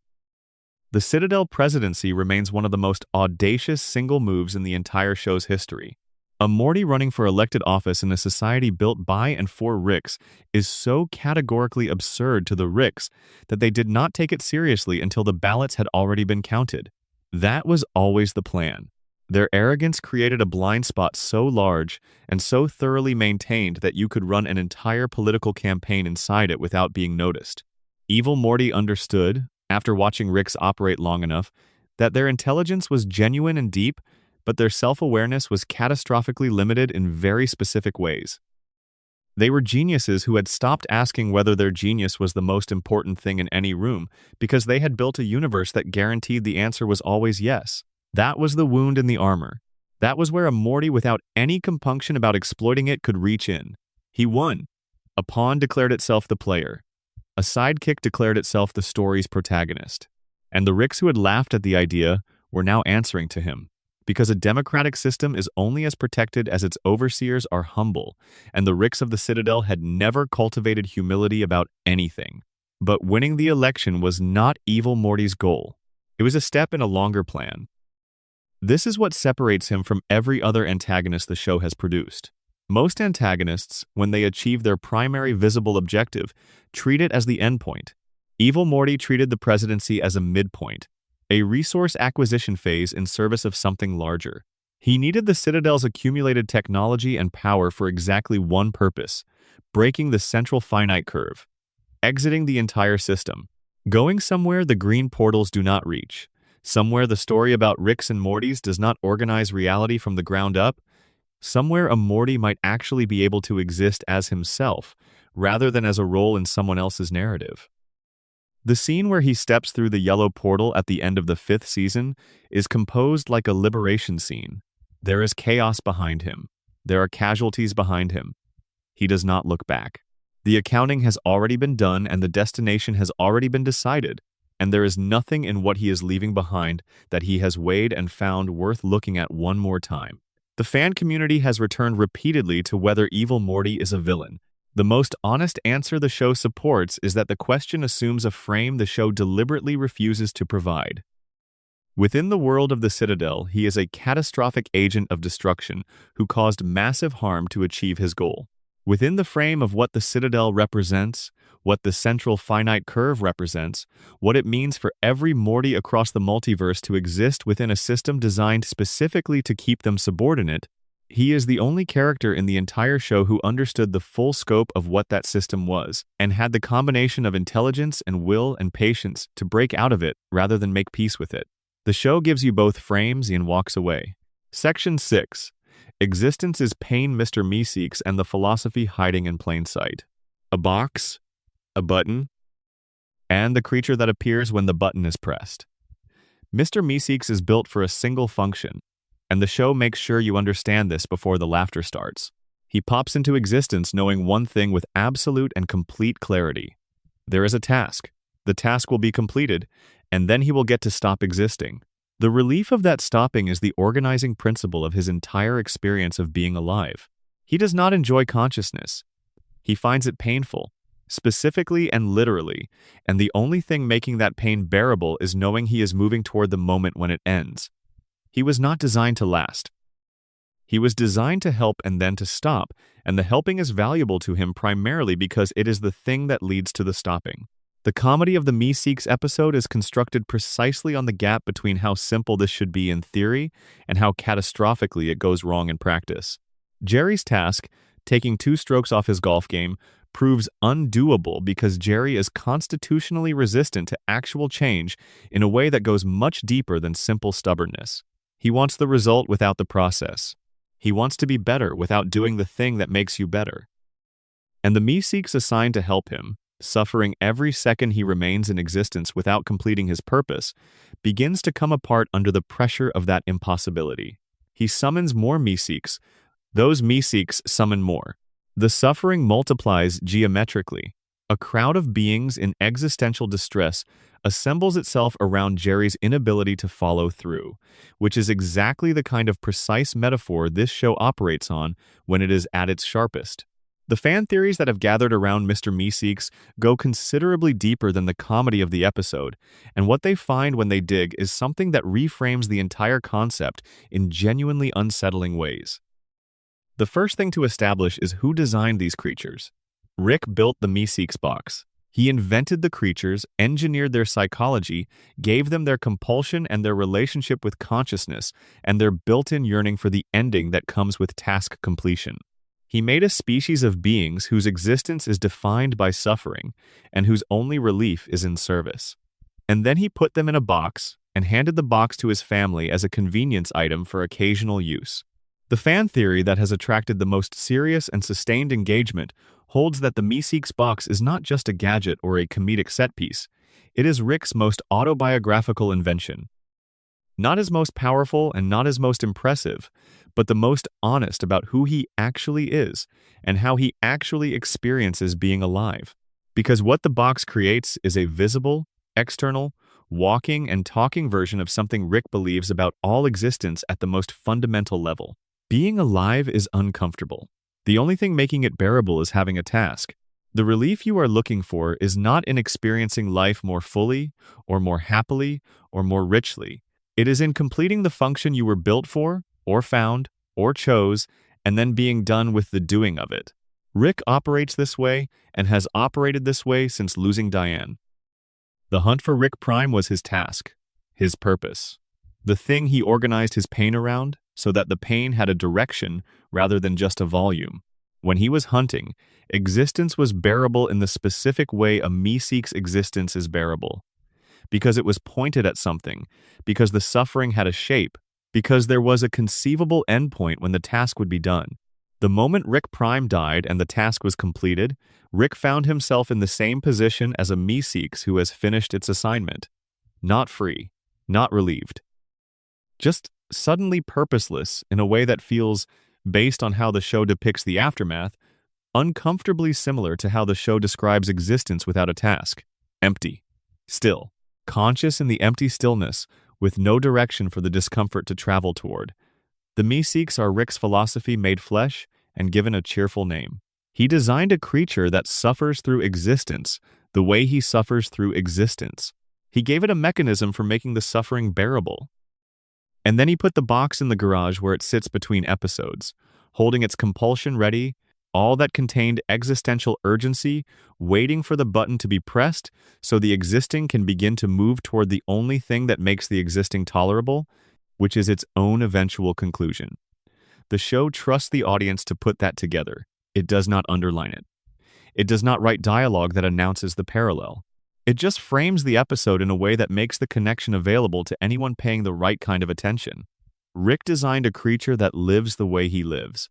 The Citadel presidency remains one of the most audacious single moves in the entire show's history. A Morty running for elected office in a society built by and for Ricks is so categorically absurd to the Ricks that they did not take it seriously until the ballots had already been counted. That was always the plan. Their arrogance created a blind spot so large and so thoroughly maintained that you could run an entire political campaign inside it without being noticed. Evil Morty understood, after watching Ricks operate long enough, that their intelligence was genuine and deep, but their self-awareness was catastrophically limited in very specific ways. They were geniuses who had stopped asking whether their genius was the most important thing in any room because they had built a universe that guaranteed the answer was always yes. That was the wound in the armor. That was where a Morty without any compunction about exploiting it could reach in. He won. A pawn declared itself the player. A sidekick declared itself the story's protagonist. And the Ricks who had laughed at the idea were now answering to him. Because a democratic system is only as protected as its overseers are humble, and the Ricks of the Citadel had never cultivated humility about anything. But winning the election was not Evil Morty's goal. It was a step in a longer plan. This is what separates him from every other antagonist the show has produced. Most antagonists, when they achieve their primary visible objective, treat it as the endpoint. Evil Morty treated the presidency as a midpoint, a resource acquisition phase in service of something larger. He needed the Citadel's accumulated technology and power for exactly one purpose: breaking the central finite curve, exiting the entire system, going somewhere the green portals do not reach, Somewhere the story about Ricks and Mortys does not organize reality from the ground up. Somewhere a Morty might actually be able to exist as himself, rather than as a role in someone else's narrative. The scene where he steps through the yellow portal at the end of the 5th season is composed like a liberation scene. There is chaos behind him. There are casualties behind him. He does not look back. The accounting has already been done and the destination has already been decided, and there is nothing in what he is leaving behind that he has weighed and found worth looking at one more time. The fan community has returned repeatedly to whether Evil Morty is a villain. The most honest answer the show supports is that the question assumes a frame the show deliberately refuses to provide. Within the world of the Citadel, he is a catastrophic agent of destruction who caused massive harm to achieve his goal. Within the frame of what the Citadel represents, what the central finite curve represents, what it means for every Morty across the multiverse to exist within a system designed specifically to keep them subordinate, he is the only character in the entire show who understood the full scope of what that system was, and had the combination of intelligence and will and patience to break out of it rather than make peace with it. The show gives you both frames and walks away. Section 6. Existence is pain Mr. Meeseeks and the philosophy hiding in plain sight. A box, a button, and the creature that appears when the button is pressed. Mr. Meeseeks is built for a single function, and the show makes sure you understand this before the laughter starts. He pops into existence knowing one thing with absolute and complete clarity. There is a task. The task will be completed, and then he will get to stop existing. The relief of that stopping is the organizing principle of his entire experience of being alive. He does not enjoy consciousness. He finds it painful, specifically and literally, and the only thing making that pain bearable is knowing he is moving toward the moment when it ends. He was not designed to last. He was designed to help and then to stop, and the helping is valuable to him primarily because it is the thing that leads to the stopping. The comedy of the Meeseeks episode is constructed precisely on the gap between how simple this should be in theory and how catastrophically it goes wrong in practice. Jerry's task, taking 2 strokes off his golf game, proves undoable because Jerry is constitutionally resistant to actual change in a way that goes much deeper than simple stubbornness. He wants the result without the process. He wants to be better without doing the thing that makes you better. And the Meeseeks assigned to help him, suffering every second he remains in existence without completing his purpose, begins to come apart under the pressure of that impossibility. He summons more Meeseeks. Those Meeseeks summon more. The suffering multiplies geometrically. A crowd of beings in existential distress assembles itself around Jerry's inability to follow through, which is exactly the kind of precise metaphor this show operates on when it is at its sharpest. The fan theories that have gathered around Mr. Meeseeks go considerably deeper than the comedy of the episode, and what they find when they dig is something that reframes the entire concept in genuinely unsettling ways. The first thing to establish is who designed these creatures. Rick built the Meeseeks box. He invented the creatures, engineered their psychology, gave them their compulsion and their relationship with consciousness, and their built-in yearning for the ending that comes with task completion. He made a species of beings whose existence is defined by suffering, and whose only relief is in service. And then he put them in a box, and handed the box to his family as a convenience item for occasional use. The fan theory that has attracted the most serious and sustained engagement holds that the Meeseeks box is not just a gadget or a comedic set piece. It is Rick's most autobiographical invention. Not his most powerful and not his most impressive, but the most honest about who he actually is and how he actually experiences being alive. Because what the box creates is a visible, external, walking and talking version of something Rick believes about all existence at the most fundamental level. Being alive is uncomfortable. The only thing making it bearable is having a task. The relief you are looking for is not in experiencing life more fully, or more happily, or more richly. It is in completing the function you were built for, or found, or chose, and then being done with the doing of it. Rick operates this way, and has operated this way since losing Diane. The hunt for Rick Prime was his task, his purpose. The thing he organized his pain around, so that the pain had a direction rather than just a volume. When he was hunting, existence was bearable in the specific way a Meeseeks existence is bearable. because it was pointed at something, because the suffering had a shape, because there was a conceivable endpoint when the task would be done. The moment Rick Prime died and the task was completed, Rick found himself in the same position as a Meeseeks who has finished its assignment. Not free, not relieved. Just suddenly purposeless in a way that feels, based on how the show depicts the aftermath, uncomfortably similar to how the show describes existence without a task. Empty. Still. Conscious in the empty stillness, with no direction for the discomfort to travel toward. The Meeseeks are Rick's philosophy made flesh and given a cheerful name. He designed a creature that suffers through existence, the way he suffers through existence. He gave it a mechanism for making the suffering bearable. And then he put the box in the garage where it sits between episodes, holding its compulsion ready, all that contained existential urgency, waiting for the button to be pressed so the existing can begin to move toward the only thing that makes the existing tolerable, which is its own eventual conclusion. The show trusts the audience to put that together. It does not underline it. It does not write dialogue that announces the parallel. It just frames the episode in a way that makes the connection available to anyone paying the right kind of attention. Rick designed a creature that lives the way he lives.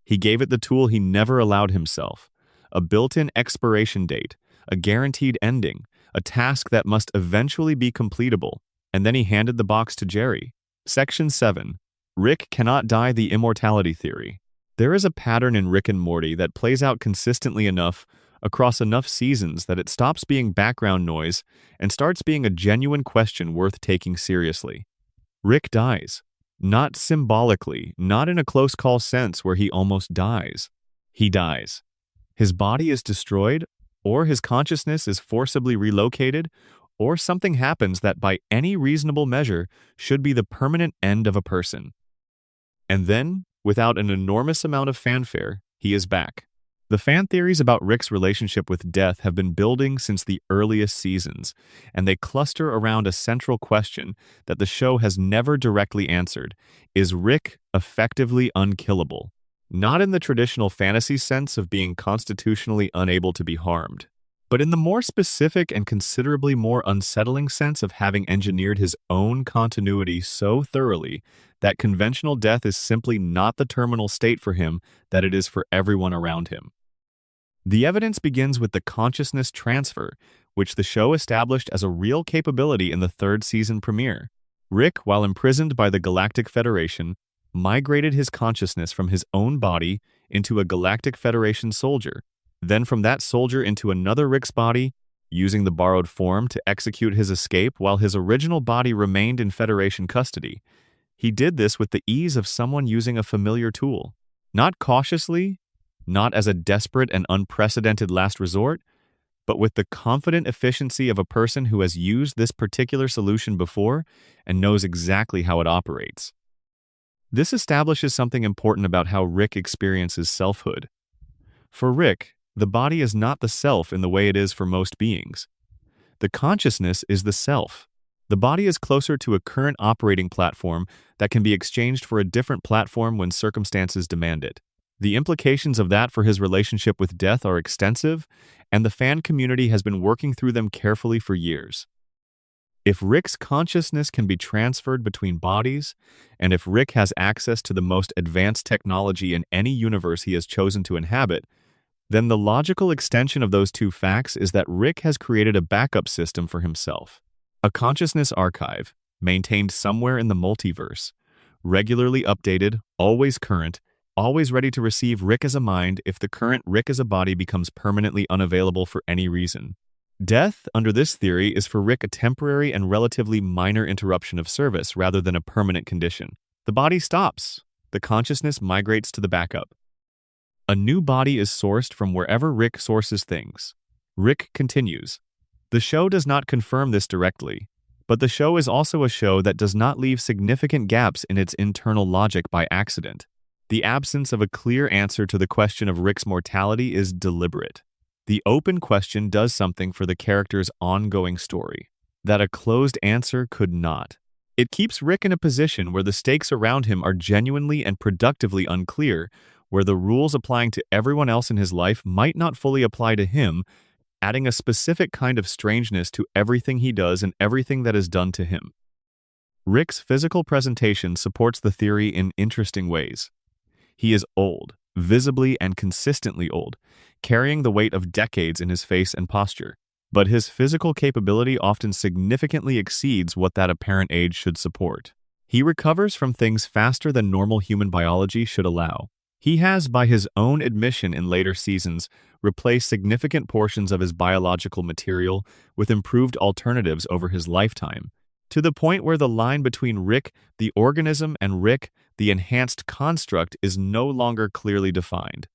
He gave it the tool he never allowed himself, a built-in expiration date, a guaranteed ending, a task that must eventually be completable, and then he handed the box to Jerry. Section 7. Rick cannot die: the immortality theory. There is a pattern in Rick and Morty that plays out consistently enough across enough seasons that it stops being background noise and starts being a genuine question worth taking seriously. Rick dies. Not symbolically, not in a close call sense where he almost dies. He dies. His body is destroyed, or his consciousness is forcibly relocated, or something happens that by any reasonable measure should be the permanent end of a person. And then, without an enormous amount of fanfare, he is back. The fan theories about Rick's relationship with death have been building since the earliest seasons, and they cluster around a central question that the show has never directly answered. Is Rick effectively unkillable? Not in the traditional fantasy sense of being constitutionally unable to be harmed, but in the more specific and considerably more unsettling sense of having engineered his own continuity so thoroughly that conventional death is simply not the terminal state for him that it is for everyone around him. The evidence begins with the consciousness transfer, which the show established as a real capability in the third season premiere. Rick, while imprisoned by the Galactic Federation, migrated his consciousness from his own body into a Galactic Federation soldier, then from that soldier into another Rick's body, using the borrowed form to execute his escape while his original body remained in Federation custody. He did this with the ease of someone using a familiar tool. Not cautiously, not as a desperate and unprecedented last resort, but with the confident efficiency of a person who has used this particular solution before and knows exactly how it operates. This establishes something important about how Rick experiences selfhood. For Rick, the body is not the self in the way it is for most beings. The consciousness is the self. The body is closer to a current operating platform that can be exchanged for a different platform when circumstances demand it. The implications of that for his relationship with death are extensive, and the fan community has been working through them carefully for years. If Rick's consciousness can be transferred between bodies, and if Rick has access to the most advanced technology in any universe he has chosen to inhabit, then the logical extension of those two facts is that Rick has created a backup system for himself. A consciousness archive, maintained somewhere in the multiverse, regularly updated, always current, always ready to receive Rick as a mind if the current Rick as a body becomes permanently unavailable for any reason. Death, under this theory, is for Rick a temporary and relatively minor interruption of service rather than a permanent condition. The body stops. The consciousness migrates to the backup. A new body is sourced from wherever Rick sources things. Rick continues. The show does not confirm this directly, but the show is also a show that does not leave significant gaps in its internal logic by accident. The absence of a clear answer to the question of Rick's mortality is deliberate. The open question does something for the character's ongoing story that a closed answer could not. It keeps Rick in a position where the stakes around him are genuinely and productively unclear, where the rules applying to everyone else in his life might not fully apply to him, adding a specific kind of strangeness to everything he does and everything that is done to him. Rick's physical presentation supports the theory in interesting ways. He is old, visibly and consistently old, carrying the weight of decades in his face and posture. But his physical capability often significantly exceeds what that apparent age should support. He recovers from things faster than normal human biology should allow. He has, by his own admission in later seasons, replaced significant portions of his biological material with improved alternatives over his lifetime, to the point where the line between Rick, the organism, and Rick, the enhanced construct, is no longer clearly defined.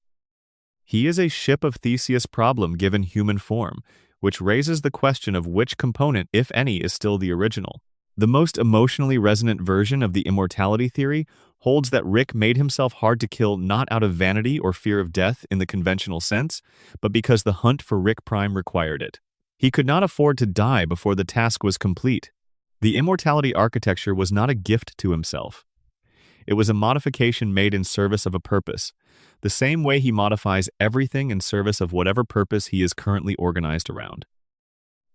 He is a ship of Theseus problem given human form, which raises the question of which component, if any, is still the original. The most emotionally resonant version of the immortality theory holds that Rick made himself hard to kill not out of vanity or fear of death in the conventional sense, but because the hunt for Rick Prime required it. He could not afford to die before the task was complete. The immortality architecture was not a gift to himself. It was a modification made in service of a purpose, the same way he modifies everything in service of whatever purpose he is currently organized around.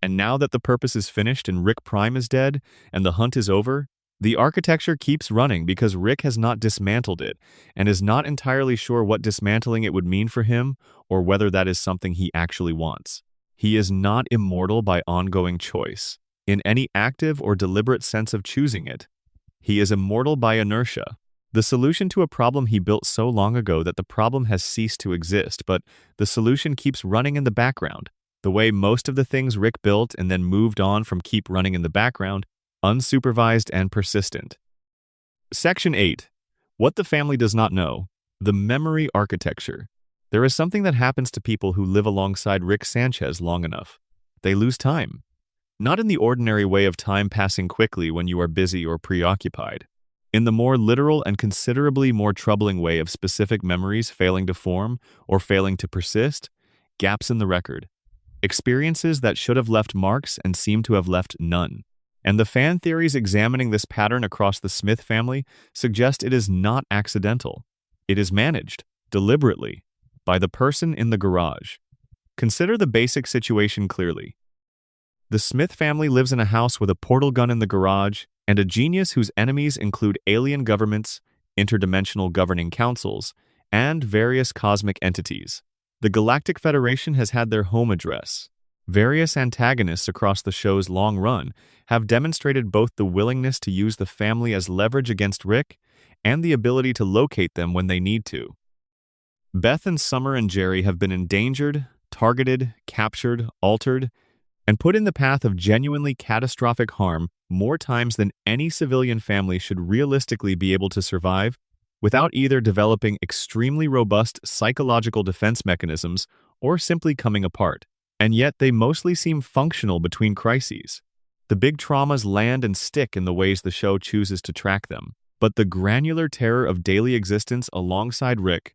And now that the purpose is finished and Rick Prime is dead, and the hunt is over, the architecture keeps running because Rick has not dismantled it, and is not entirely sure what dismantling it would mean for him, or whether that is something he actually wants. He is not immortal by ongoing choice, in any active or deliberate sense of choosing it. He is immortal by inertia, the solution to a problem he built so long ago that the problem has ceased to exist, but the solution keeps running in the background, the way most of the things Rick built and then moved on from keep running in the background, unsupervised and persistent. Section 8. What the family does not know. The memory architecture. There is something that happens to people who live alongside Rick Sanchez long enough. They lose time. Not in the ordinary way of time passing quickly when you are busy or preoccupied. In the more literal and considerably more troubling way of specific memories failing to form or failing to persist, gaps in the record. Experiences that should have left marks and seem to have left none. And the fan theories examining this pattern across the Smith family suggest it is not accidental. It is managed, deliberately, by the person in the garage. Consider the basic situation clearly. The Smith family lives in a house with a portal gun in the garage and a genius whose enemies include alien governments, interdimensional governing councils, and various cosmic entities. The Galactic Federation has had their home address. Various antagonists across the show's long run have demonstrated both the willingness to use the family as leverage against Rick and the ability to locate them when they need to. Beth and Summer and Jerry have been endangered, targeted, captured, altered, and put in the path of genuinely catastrophic harm more times than any civilian family should realistically be able to survive without either developing extremely robust psychological defense mechanisms or simply coming apart. And yet they mostly seem functional between crises. The big traumas land and stick in the ways the show chooses to track them. But the granular terror of daily existence alongside Rick,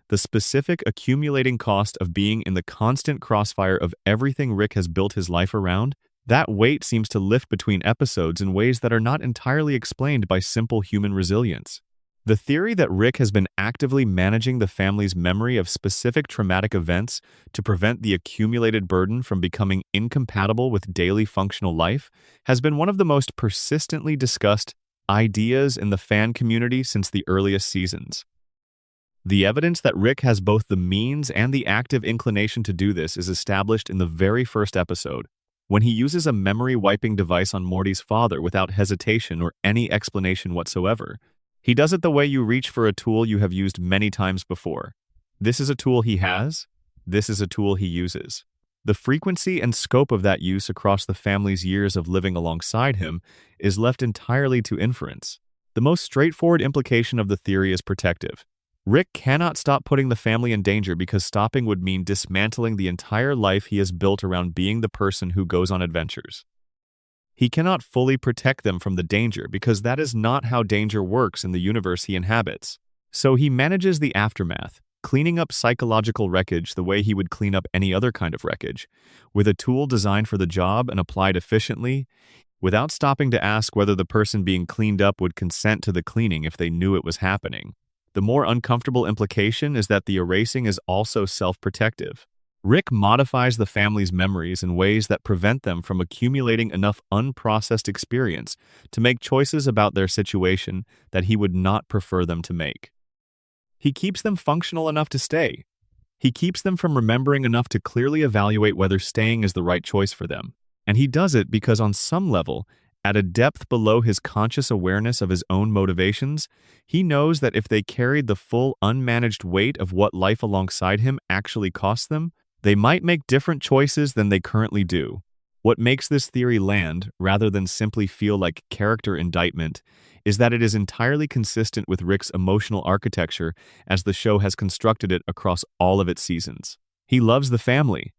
the specific accumulating cost of being in the constant crossfire of everything Rick has built his life around, that weight seems to lift between episodes in ways that are not entirely explained by simple human resilience. The theory that Rick has been actively managing the family's memory of specific traumatic events to prevent the accumulated burden from becoming incompatible with daily functional life has been one of the most persistently discussed ideas in the fan community since the earliest seasons. The evidence that Rick has both the means and the active inclination to do this is established in the very first episode, when he uses a memory-wiping device on Morty's father without hesitation or any explanation whatsoever. He does it the way you reach for a tool you have used many times before. This is a tool he has. This is a tool he uses. The frequency and scope of that use across the family's years of living alongside him is left entirely to inference. The most straightforward implication of the theory is protective. Rick cannot stop putting the family in danger because stopping would mean dismantling the entire life he has built around being the person who goes on adventures. He cannot fully protect them from the danger because that is not how danger works in the universe he inhabits. So he manages the aftermath, cleaning up psychological wreckage the way he would clean up any other kind of wreckage, with a tool designed for the job and applied efficiently, without stopping to ask whether the person being cleaned up would consent to the cleaning if they knew it was happening. The more uncomfortable implication is that the erasing is also self-protective. Rick modifies the family's memories in ways that prevent them from accumulating enough unprocessed experience to make choices about their situation that he would not prefer them to make. He keeps them functional enough to stay. He keeps them from remembering enough to clearly evaluate whether staying is the right choice for them. And he does it because on some level, at a depth below his conscious awareness of his own motivations, he knows that if they carried the full unmanaged weight of what life alongside him actually costs them, they might make different choices than they currently do. What makes this theory land, rather than simply feel like character indictment, is that it is entirely consistent with Rick's emotional architecture as the show has constructed it across all of its seasons. He loves the family.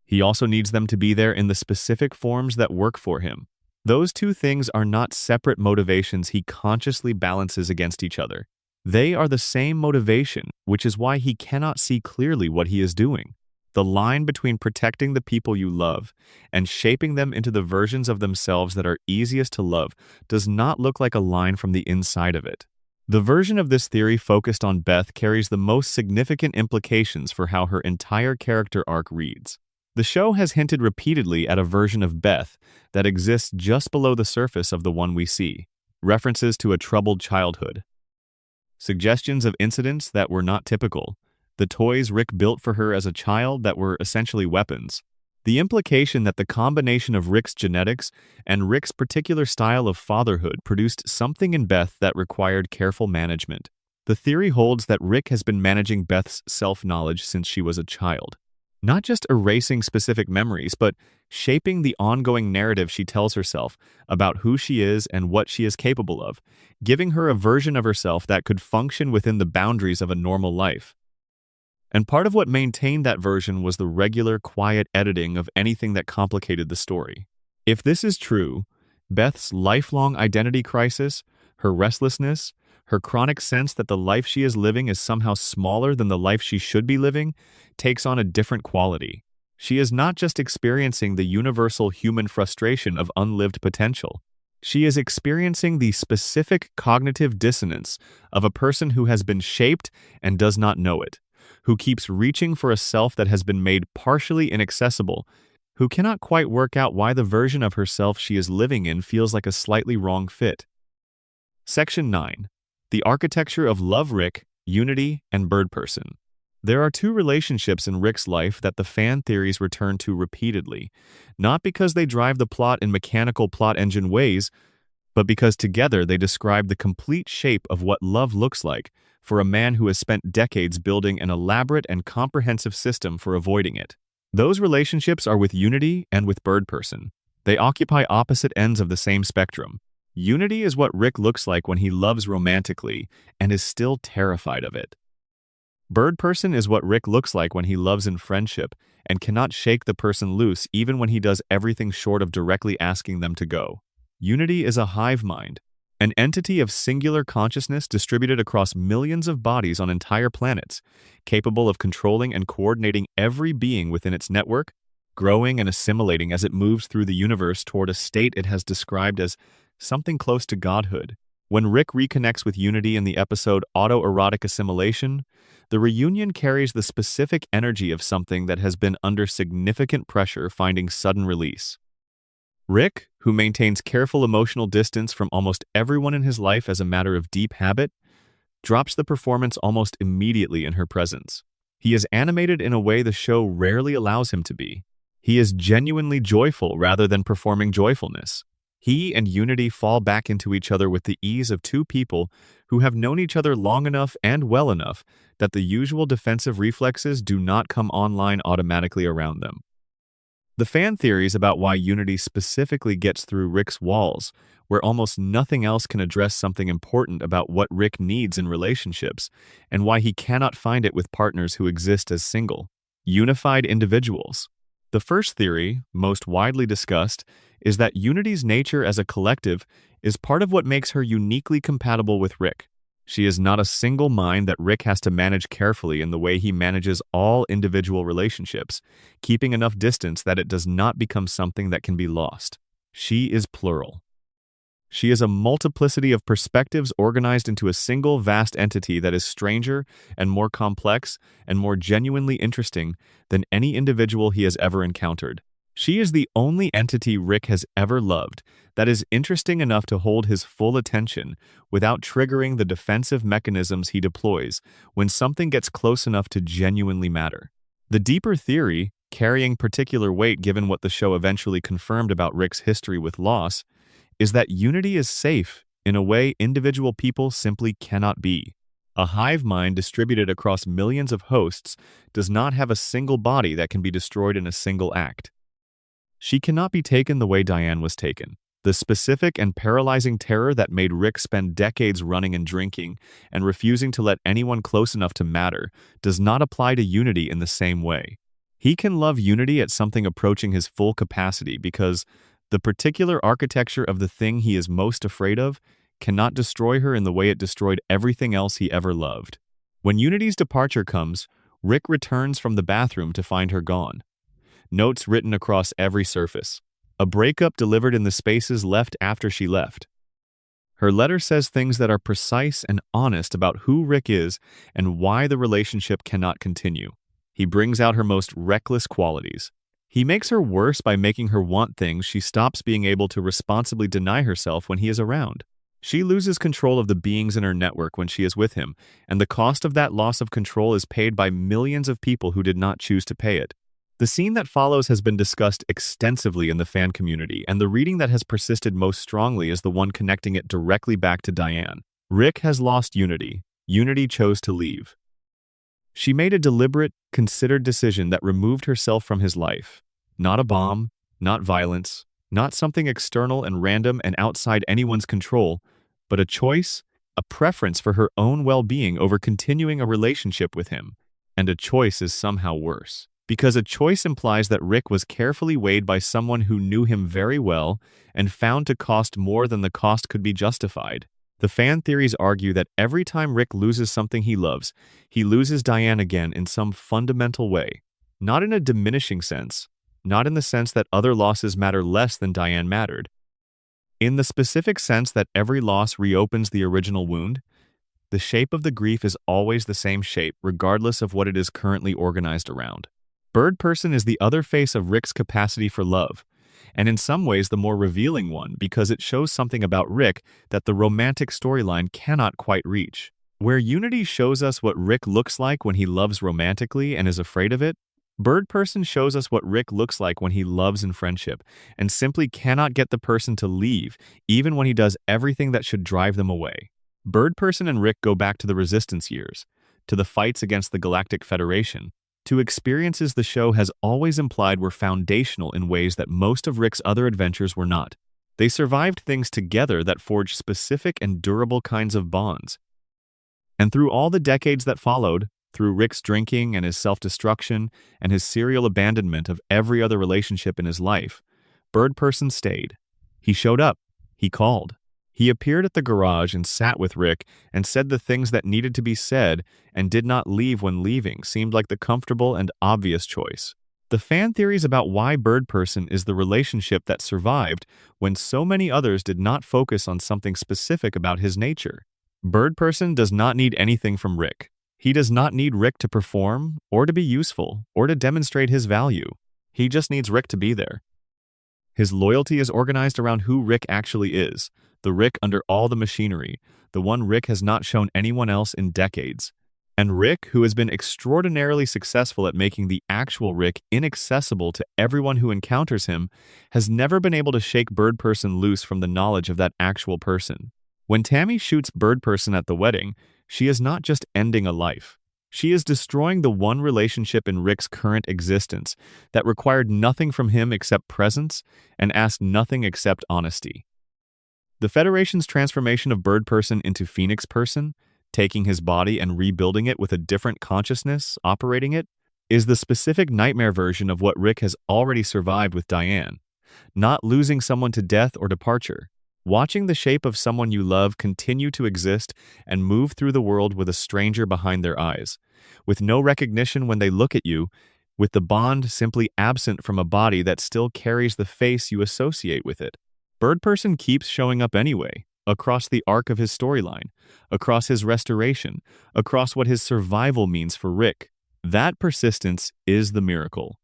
He also needs them to be there in the specific forms that work for him. Those two things are not separate motivations he consciously balances against each other. They are the same motivation, which is why he cannot see clearly what he is doing. The line between protecting the people you love and shaping them into the versions of themselves that are easiest to love does not look like a line from the inside of it. The version of this theory focused on Beth carries the most significant implications for how her entire character arc reads. The show has hinted repeatedly at a version of Beth that exists just below the surface of the one we see, references to a troubled childhood, suggestions of incidents that were not typical, the toys Rick built for her as a child that were essentially weapons. The implication that the combination of Rick's genetics and Rick's particular style of fatherhood produced something in Beth that required careful management. The theory holds that Rick has been managing Beth's self-knowledge since she was a child. Not just erasing specific memories, but shaping the ongoing narrative she tells herself about who she is and what she is capable of, giving her a version of herself that could function within the boundaries of a normal life. And part of what maintained that version was the regular, quiet editing of anything that complicated the story. If this is true, Beth's lifelong identity crisis, her restlessness, her chronic sense that the life she is living is somehow smaller than the life she should be living, takes on a different quality. She is not just experiencing the universal human frustration of unlived potential. She is experiencing the specific cognitive dissonance of a person who has been shaped and does not know it, who keeps reaching for a self that has been made partially inaccessible, who cannot quite work out why the version of herself she is living in feels like a slightly wrong fit. Section 9. The Architecture of Love Rick, Unity, and Bird Person. There are two relationships in Rick's life that the fan theories return to repeatedly, not because they drive the plot in mechanical plot engine ways, but because together they describe the complete shape of what love looks like for a man who has spent decades building an elaborate and comprehensive system for avoiding it. Those relationships are with Unity and with Bird Person. They occupy opposite ends of the same spectrum. Unity is what Rick looks like when he loves romantically and is still terrified of it. Bird Person is what Rick looks like when he loves in friendship and cannot shake the person loose even when he does everything short of directly asking them to go. Unity is a hive mind, an entity of singular consciousness distributed across millions of bodies on entire planets, capable of controlling and coordinating every being within its network, growing and assimilating as it moves through the universe toward a state it has described as something close to godhood. When Rick reconnects with Unity in the episode Autoerotic Assimilation, the reunion carries the specific energy of something that has been under significant pressure finding sudden release. Rick, who maintains careful emotional distance from almost everyone in his life as a matter of deep habit, drops the performance almost immediately in her presence. He is animated in a way the show rarely allows him to be. He is genuinely joyful rather than performing joyfulness. He and Unity fall back into each other with the ease of two people who have known each other long enough and well enough that the usual defensive reflexes do not come online automatically around them. The fan theories about why Unity specifically gets through Rick's walls, where almost nothing else can address something important about what Rick needs in relationships, and why he cannot find it with partners who exist as single, unified individuals. The first theory, most widely discussed, is that Unity's nature as a collective is part of what makes her uniquely compatible with Rick. She is not a single mind that Rick has to manage carefully in the way he manages all individual relationships, keeping enough distance that it does not become something that can be lost. She is plural. She is a multiplicity of perspectives organized into a single vast entity that is stranger and more complex and more genuinely interesting than any individual he has ever encountered. She is the only entity Rick has ever loved that is interesting enough to hold his full attention without triggering the defensive mechanisms he deploys when something gets close enough to genuinely matter. The deeper theory, carrying particular weight given what the show eventually confirmed about Rick's history with loss, is that unity is safe in a way individual people simply cannot be. A hive mind distributed across millions of hosts does not have a single body that can be destroyed in a single act. She cannot be taken the way Diane was taken. The specific and paralyzing terror that made Rick spend decades running and drinking and refusing to let anyone close enough to matter does not apply to unity in the same way. He can love unity at something approaching his full capacity because the particular architecture of the thing he is most afraid of cannot destroy her in the way it destroyed everything else he ever loved. When Unity's departure comes, Rick returns from the bathroom to find her gone. Notes written across every surface. A breakup delivered in the spaces left after she left. Her letter says things that are precise and honest about who Rick is and why the relationship cannot continue. He brings out her most reckless qualities. He makes her worse by making her want things she stops being able to responsibly deny herself when he is around. She loses control of the beings in her network when she is with him, and the cost of that loss of control is paid by millions of people who did not choose to pay it. The scene that follows has been discussed extensively in the fan community, and the reading that has persisted most strongly is the one connecting it directly back to Diane. Rick has lost Unity. Unity chose to leave. She made a deliberate, considered decision that removed herself from his life. Not a bomb, not violence, not something external and random and outside anyone's control, but a choice, a preference for her own well-being over continuing a relationship with him. And a choice is somehow worse. Because a choice implies that Rick was carefully weighed by someone who knew him very well and found to cost more than the cost could be justified. The fan theories argue that every time Rick loses something he loves, he loses Diane again in some fundamental way. Not in a diminishing sense, not in the sense that other losses matter less than Diane mattered. In the specific sense that every loss reopens the original wound, the shape of the grief is always the same shape regardless of what it is currently organized around. Bird Person is the other face of Rick's capacity for love, and in some ways the more revealing one because it shows something about Rick that the romantic storyline cannot quite reach. Where Unity shows us what Rick looks like when he loves romantically and is afraid of it, Bird Person shows us what Rick looks like when he loves in friendship and simply cannot get the person to leave even when he does everything that should drive them away. Bird Person and Rick go back to the Resistance years, to the fights against the Galactic Federation, to experiences the show has always implied were foundational in ways that most of Rick's other adventures were not. They survived things together that forged specific and durable kinds of bonds. And through all the decades that followed, through Rick's drinking and his self-destruction and his serial abandonment of every other relationship in his life, Bird Person stayed. He showed up. He called. He appeared at the garage and sat with Rick and said the things that needed to be said and did not leave when leaving seemed like the comfortable and obvious choice. The fan theories about why Bird Person is the relationship that survived when so many others did not focus on something specific about his nature. Bird Person does not need anything from Rick. He does not need Rick to perform, or to be useful, or to demonstrate his value. He just needs Rick to be there. His loyalty is organized around who Rick actually is, the Rick under all the machinery, the one Rick has not shown anyone else in decades. And Rick, who has been extraordinarily successful at making the actual Rick inaccessible to everyone who encounters him, has never been able to shake Bird Person loose from the knowledge of that actual person. When Tammy shoots Bird Person at the wedding, she is not just ending a life. She is destroying the one relationship in Rick's current existence that required nothing from him except presence and asked nothing except honesty. The Federation's transformation of Bird Person into Phoenix Person, taking his body and rebuilding it with a different consciousness, operating it, is the specific nightmare version of what Rick has already survived with Diane. Not losing someone to death or departure. Watching the shape of someone you love continue to exist and move through the world with a stranger behind their eyes, with no recognition when they look at you, with the bond simply absent from a body that still carries the face you associate with it. Bird Person keeps showing up anyway, across the arc of his storyline, across his restoration, across what his survival means for Rick. That persistence is the miracle.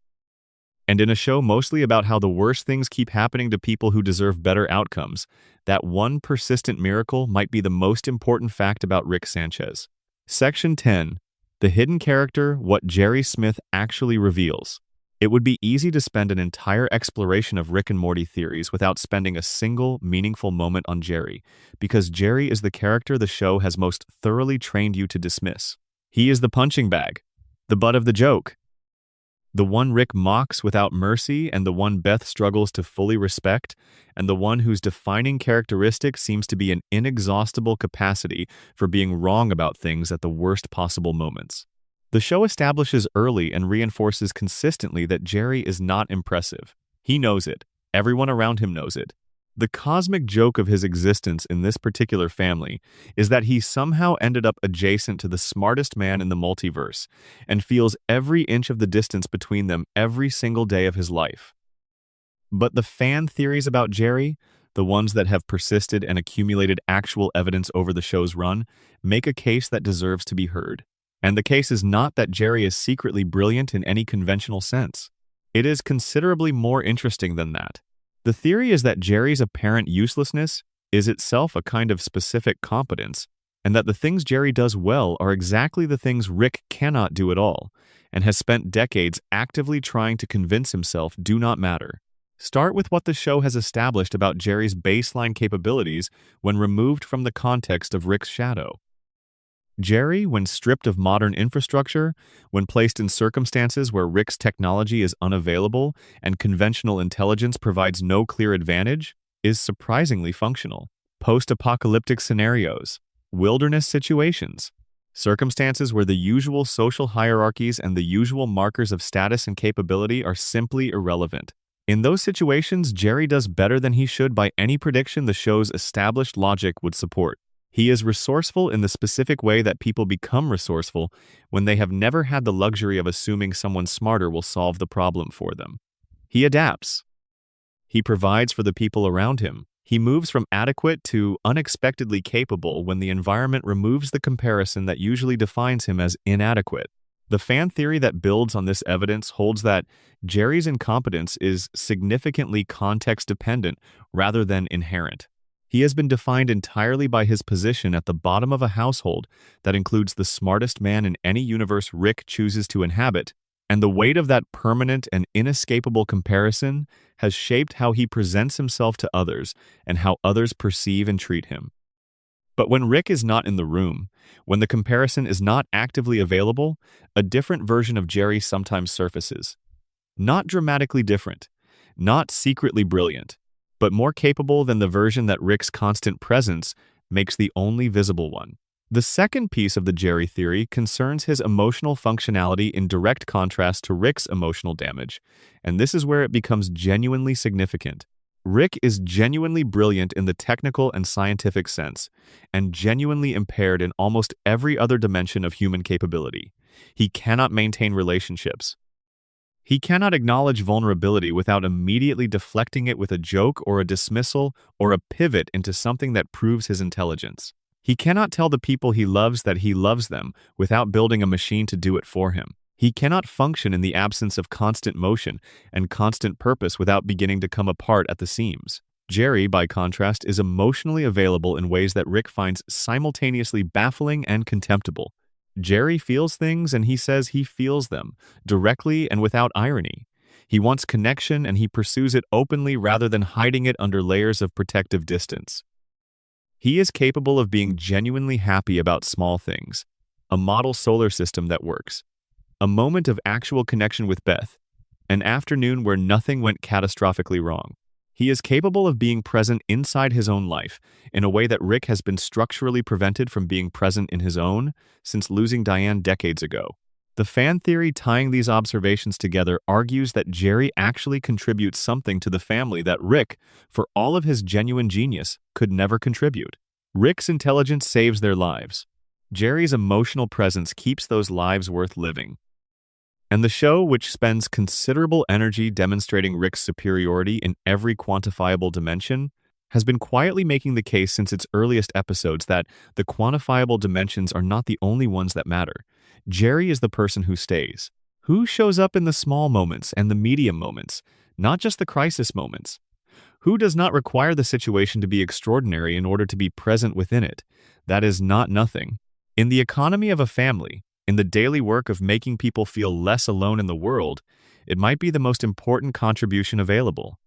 And in a show mostly about how the worst things keep happening to people who deserve better outcomes, that one persistent miracle might be the most important fact about Rick Sanchez. Section 10. The hidden character, what Jerry Smith actually reveals. It would be easy to spend an entire exploration of Rick and Morty theories without spending a single, meaningful moment on Jerry, because Jerry is the character the show has most thoroughly trained you to dismiss. He is the punching bag, the butt of the joke, the one Rick mocks without mercy, and the one Beth struggles to fully respect, and the one whose defining characteristic seems to be an inexhaustible capacity for being wrong about things at the worst possible moments. The show establishes early and reinforces consistently that Jerry is not impressive. He knows it. Everyone around him knows it. The cosmic joke of his existence in this particular family is that he somehow ended up adjacent to the smartest man in the multiverse and feels every inch of the distance between them every single day of his life. But the fan theories about Jerry, the ones that have persisted and accumulated actual evidence over the show's run, make a case that deserves to be heard. And the case is not that Jerry is secretly brilliant in any conventional sense. It is considerably more interesting than that. The theory is that Jerry's apparent uselessness is itself a kind of specific competence, and that the things Jerry does well are exactly the things Rick cannot do at all, and has spent decades actively trying to convince himself do not matter. Start with what the show has established about Jerry's baseline capabilities when removed from the context of Rick's shadow. Jerry, when stripped of modern infrastructure, when placed in circumstances where Rick's technology is unavailable and conventional intelligence provides no clear advantage, is surprisingly functional. Post-apocalyptic scenarios, wilderness situations, circumstances where the usual social hierarchies and the usual markers of status and capability are simply irrelevant. In those situations, Jerry does better than he should by any prediction the show's established logic would support. He is resourceful in the specific way that people become resourceful when they have never had the luxury of assuming someone smarter will solve the problem for them. He adapts. He provides for the people around him. He moves from adequate to unexpectedly capable when the environment removes the comparison that usually defines him as inadequate. The fan theory that builds on this evidence holds that Jerry's incompetence is significantly context-dependent rather than inherent. He has been defined entirely by his position at the bottom of a household that includes the smartest man in any universe Rick chooses to inhabit, and the weight of that permanent and inescapable comparison has shaped how he presents himself to others and how others perceive and treat him. But when Rick is not in the room, when the comparison is not actively available, a different version of Jerry sometimes surfaces. Not dramatically different, not secretly brilliant, but more capable than the version that Rick's constant presence makes the only visible one. The second piece of the Jerry theory concerns his emotional functionality in direct contrast to Rick's emotional damage, and this is where it becomes genuinely significant. Rick is genuinely brilliant in the technical and scientific sense, and genuinely impaired in almost every other dimension of human capability. He cannot maintain relationships. He cannot acknowledge vulnerability without immediately deflecting it with a joke or a dismissal or a pivot into something that proves his intelligence. He cannot tell the people he loves that he loves them without building a machine to do it for him. He cannot function in the absence of constant motion and constant purpose without beginning to come apart at the seams. Jerry, by contrast, is emotionally available in ways that Rick finds simultaneously baffling and contemptible. Jerry feels things and he says he feels them, directly and without irony. He wants connection and he pursues it openly rather than hiding it under layers of protective distance. He is capable of being genuinely happy about small things, a model solar system that works, a moment of actual connection with Beth, an afternoon where nothing went catastrophically wrong. He is capable of being present inside his own life in a way that Rick has been structurally prevented from being present in his own since losing Diane decades ago. The fan theory tying these observations together argues that Jerry actually contributes something to the family that Rick, for all of his genuine genius, could never contribute. Rick's intelligence saves their lives. Jerry's emotional presence keeps those lives worth living. And the show, which spends considerable energy demonstrating Rick's superiority in every quantifiable dimension, has been quietly making the case since its earliest episodes that the quantifiable dimensions are not the only ones that matter. Jerry is the person who stays, who shows up in the small moments and the medium moments, not just the crisis moments, who does not require the situation to be extraordinary in order to be present within it. That is not nothing. In the economy of a family, in the daily work of making people feel less alone in the world, it might be the most important contribution available.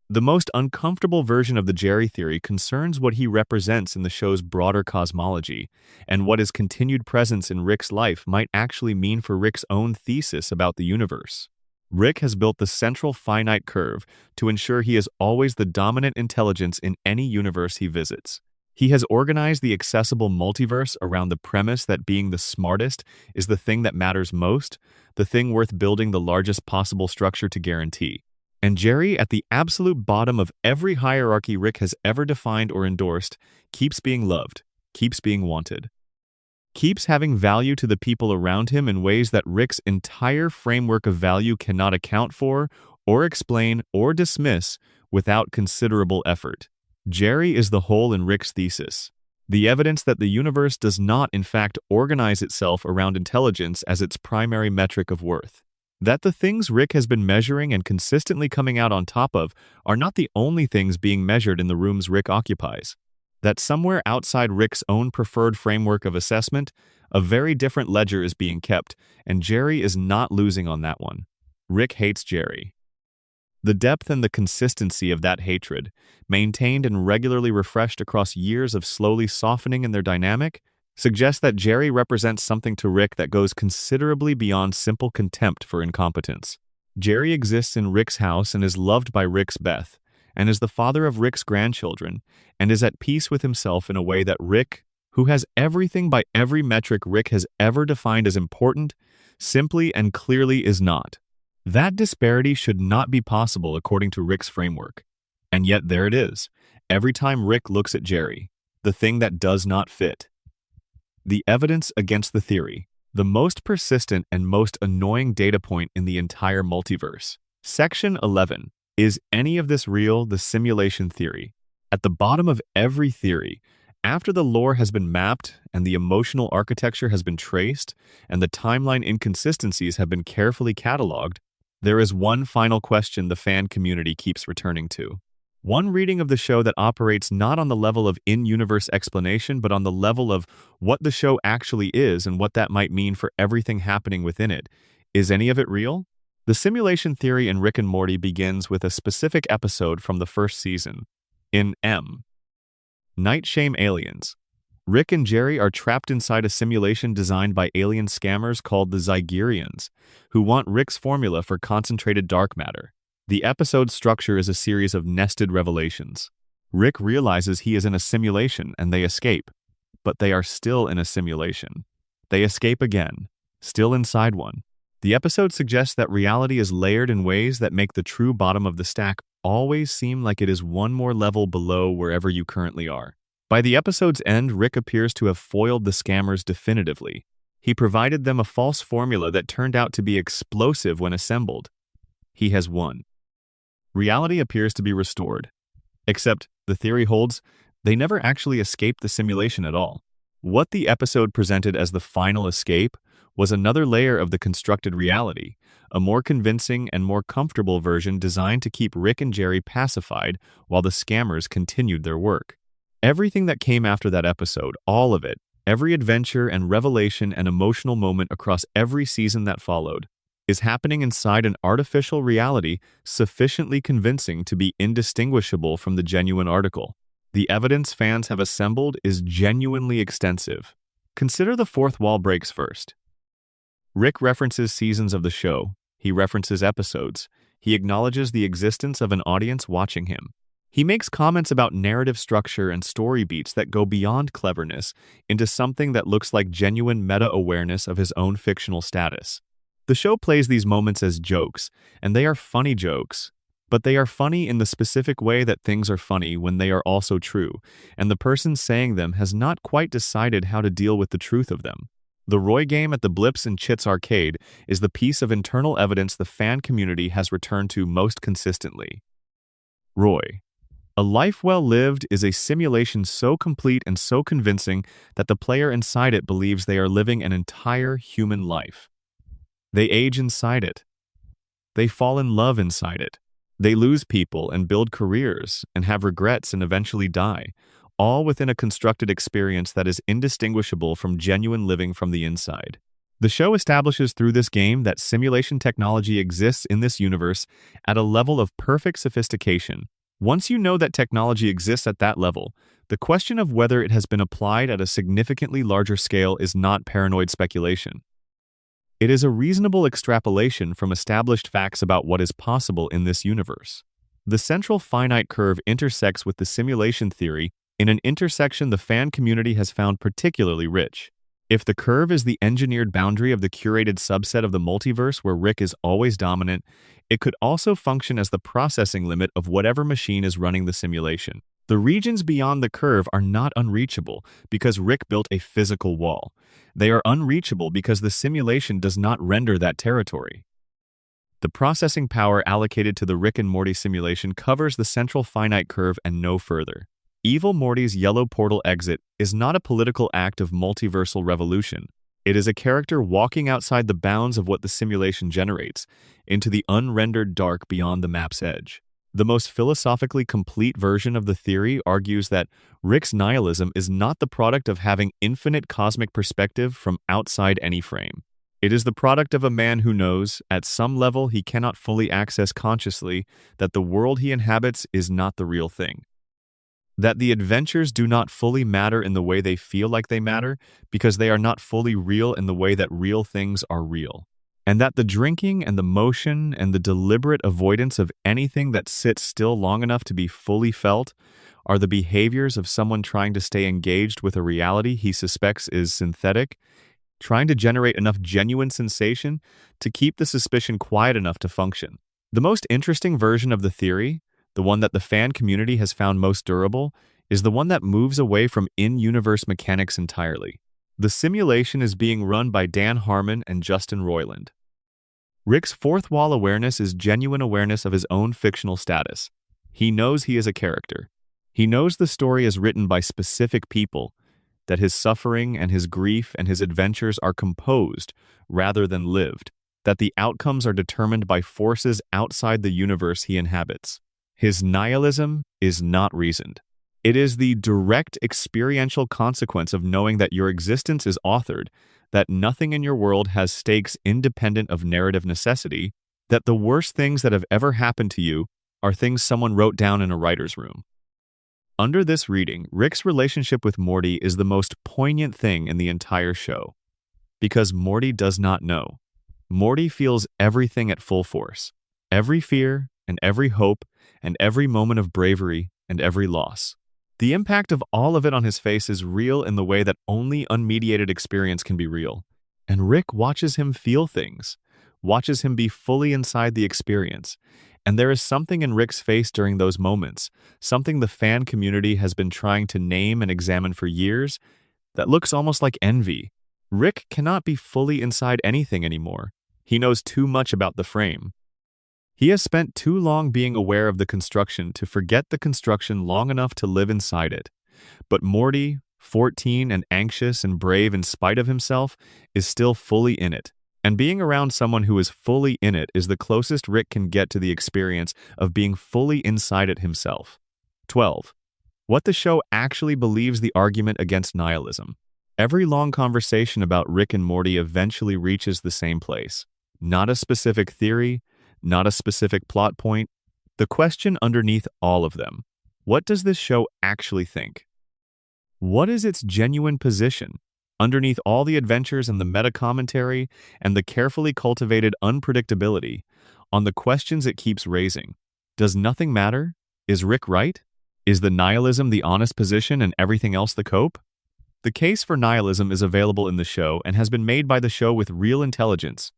The most uncomfortable version of the Jerry theory concerns what he represents in the show's broader cosmology, and what his continued presence in Rick's life might actually mean for Rick's own thesis about the universe. Rick has built the central finite curve to ensure he is always the dominant intelligence in any universe he visits. He has organized the accessible multiverse around the premise that being the smartest is the thing that matters most, the thing worth building the largest possible structure to guarantee. And Jerry, at the absolute bottom of every hierarchy Rick has ever defined or endorsed, keeps being loved, keeps being wanted, keeps having value to the people around him in ways that Rick's entire framework of value cannot account for, or explain, or dismiss without considerable effort. Jerry is the hole in Rick's thesis, the evidence that the universe does not, in fact, organize itself around intelligence as its primary metric of worth. That the things Rick has been measuring and consistently coming out on top of are not the only things being measured in the rooms Rick occupies. That somewhere outside Rick's own preferred framework of assessment, a very different ledger is being kept, and Jerry is not losing on that one. Rick hates Jerry. The depth and the consistency of that hatred, maintained and regularly refreshed across years of slowly softening in their dynamic, suggests that Jerry represents something to Rick that goes considerably beyond simple contempt for incompetence. Jerry exists in Rick's house and is loved by Rick's Beth, and is the father of Rick's grandchildren, and is at peace with himself in a way that Rick, who has everything by every metric Rick has ever defined as important, simply and clearly is not. That disparity should not be possible according to Rick's framework. And yet there it is, every time Rick looks at Jerry, the thing that does not fit. The evidence against the theory, the most persistent and most annoying data point in the entire multiverse. Section 11. Is any of this real? The simulation theory. At the bottom of every theory, after the lore has been mapped and the emotional architecture has been traced and the timeline inconsistencies have been carefully cataloged, there is one final question the fan community keeps returning to. One reading of the show that operates not on the level of in-universe explanation, but on the level of what the show actually is and what that might mean for everything happening within it. Is any of it real? The simulation theory in Rick and Morty begins with a specific episode from the first season. In Night Shame Aliens, Rick and Jerry are trapped inside a simulation designed by alien scammers called the Zygerians, who want Rick's formula for concentrated dark matter. The episode's structure is a series of nested revelations. Rick realizes he is in a simulation and they escape, but they are still in a simulation. They escape again, still inside one. The episode suggests that reality is layered in ways that make the true bottom of the stack always seem like it is one more level below wherever you currently are. By the episode's end, Rick appears to have foiled the scammers definitively. He provided them a false formula that turned out to be explosive when assembled. He has won. Reality appears to be restored. Except, the theory holds, they never actually escaped the simulation at all. What the episode presented as the final escape was another layer of the constructed reality, a more convincing and more comfortable version designed to keep Rick and Jerry pacified while the scammers continued their work. Everything that came after that episode, all of it, every adventure and revelation and emotional moment across every season that followed, is happening inside an artificial reality sufficiently convincing to be indistinguishable from the genuine article. The evidence fans have assembled is genuinely extensive. Consider the fourth wall breaks first. Rick references seasons of the show. He references episodes. He acknowledges the existence of an audience watching him. He makes comments about narrative structure and story beats that go beyond cleverness into something that looks like genuine meta-awareness of his own fictional status. The show plays these moments as jokes, and they are funny jokes, but they are funny in the specific way that things are funny when they are also true, and the person saying them has not quite decided how to deal with the truth of them. The Roy game at the Blips and Chits arcade is the piece of internal evidence the fan community has returned to most consistently. Roy. A life well lived is a simulation so complete and so convincing that the player inside it believes they are living an entire human life. They age inside it. They fall in love inside it. They lose people and build careers and have regrets and eventually die, all within a constructed experience that is indistinguishable from genuine living from the inside. The show establishes through this game that simulation technology exists in this universe at a level of perfect sophistication. Once you know that technology exists at that level, the question of whether it has been applied at a significantly larger scale is not paranoid speculation. It is a reasonable extrapolation from established facts about what is possible in this universe. The central finite curve intersects with the simulation theory in an intersection the fan community has found particularly rich. If the curve is the engineered boundary of the curated subset of the multiverse where Rick is always dominant, it could also function as the processing limit of whatever machine is running the simulation. The regions beyond the curve are not unreachable because Rick built a physical wall. They are unreachable because the simulation does not render that territory. The processing power allocated to the Rick and Morty simulation covers the central finite curve and no further. Evil Morty's yellow portal exit is not a political act of multiversal revolution. It is a character walking outside the bounds of what the simulation generates, into the unrendered dark beyond the map's edge. The most philosophically complete version of the theory argues that Rick's nihilism is not the product of having infinite cosmic perspective from outside any frame. It is the product of a man who knows, at some level he cannot fully access consciously, that the world he inhabits is not the real thing. That the adventures do not fully matter in the way they feel like they matter because they are not fully real in the way that real things are real. And that the drinking and the motion and the deliberate avoidance of anything that sits still long enough to be fully felt are the behaviors of someone trying to stay engaged with a reality he suspects is synthetic, trying to generate enough genuine sensation to keep the suspicion quiet enough to function. The most interesting version of the theory, the one that the fan community has found most durable, is the one that moves away from in-universe mechanics entirely. The simulation is being run by Dan Harmon and Justin Roiland. Rick's fourth wall awareness is genuine awareness of his own fictional status. He knows he is a character. He knows the story is written by specific people, that his suffering and his grief and his adventures are composed rather than lived, that the outcomes are determined by forces outside the universe he inhabits. His nihilism is not reasoned. It is the direct experiential consequence of knowing that your existence is authored, that nothing in your world has stakes independent of narrative necessity, that the worst things that have ever happened to you are things someone wrote down in a writer's room. Under this reading, Rick's relationship with Morty is the most poignant thing in the entire show. Because Morty does not know. Morty feels everything at full force. Every fear and every hope and every moment of bravery and every loss. The impact of all of it on his face is real in the way that only unmediated experience can be real. And Rick watches him feel things, watches him be fully inside the experience. And there is something in Rick's face during those moments, something the fan community has been trying to name and examine for years, that looks almost like envy. Rick cannot be fully inside anything anymore. He knows too much about the frame. He has spent too long being aware of the construction to forget the construction long enough to live inside it. But Morty, 14 and anxious and brave in spite of himself, is still fully in it. And being around someone who is fully in it is the closest Rick can get to the experience of being fully inside it himself. 12. What the show actually believes the argument against nihilism. Every long conversation about Rick and Morty eventually reaches the same place. Not a specific theory, not a specific plot point. The question underneath all of them. What does this show actually think? What is its genuine position? Underneath all the adventures and the meta-commentary and the carefully cultivated unpredictability, on the questions it keeps raising. Does nothing matter? Is Rick right? Is the nihilism the honest position and everything else the cope? The case for nihilism is available in the show and has been made by the show with real intelligence.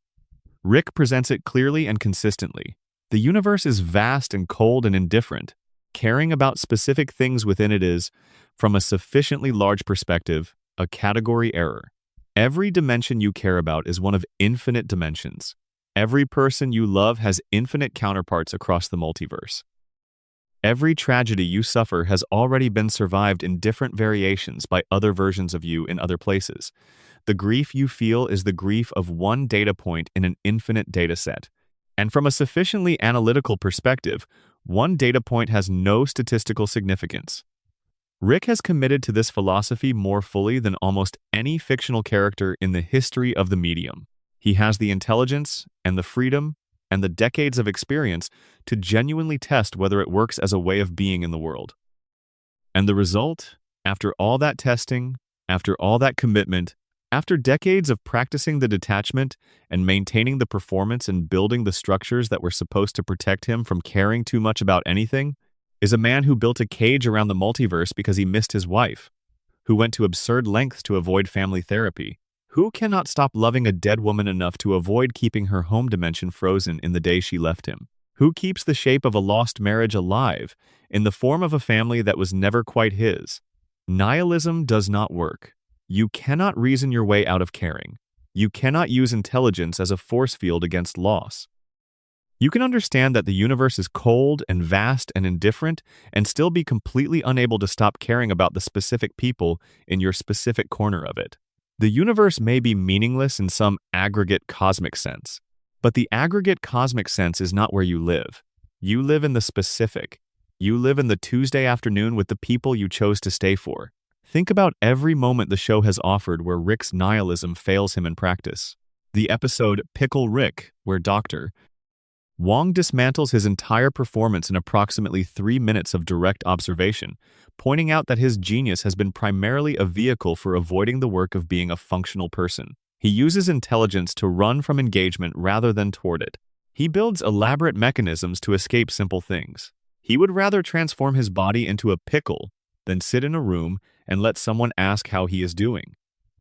Rick presents it clearly and consistently. The universe is vast and cold and indifferent. Caring about specific things within it is, from a sufficiently large perspective, a category error. Every dimension you care about is one of infinite dimensions. Every person you love has infinite counterparts across the multiverse. Every tragedy you suffer has already been survived in different variations by other versions of you in other places. The grief you feel is the grief of one data point in an infinite data set. And from a sufficiently analytical perspective, one data point has no statistical significance. Rick has committed to this philosophy more fully than almost any fictional character in the history of the medium. He has the intelligence and the freedom and the decades of experience to genuinely test whether it works as a way of being in the world. And the result, after all that testing, after all that commitment, after decades of practicing the detachment and maintaining the performance and building the structures that were supposed to protect him from caring too much about anything, is a man who built a cage around the multiverse because he missed his wife, who went to absurd lengths to avoid family therapy, who cannot stop loving a dead woman enough to avoid keeping her home dimension frozen in the day she left him, who keeps the shape of a lost marriage alive in the form of a family that was never quite his. Nihilism does not work. You cannot reason your way out of caring. You cannot use intelligence as a force field against loss. You can understand that the universe is cold and vast and indifferent and still be completely unable to stop caring about the specific people in your specific corner of it. The universe may be meaningless in some aggregate cosmic sense, but the aggregate cosmic sense is not where you live. You live in the specific. You live in the Tuesday afternoon with the people you chose to stay for. Think about every moment the show has offered where Rick's nihilism fails him in practice. The episode Pickle Rick, where Dr. Wong dismantles his entire performance in approximately 3 minutes of direct observation, pointing out that his genius has been primarily a vehicle for avoiding the work of being a functional person. He uses intelligence to run from engagement rather than toward it. He builds elaborate mechanisms to escape simple things. He would rather transform his body into a pickle than sit in a room and let someone ask how he is doing.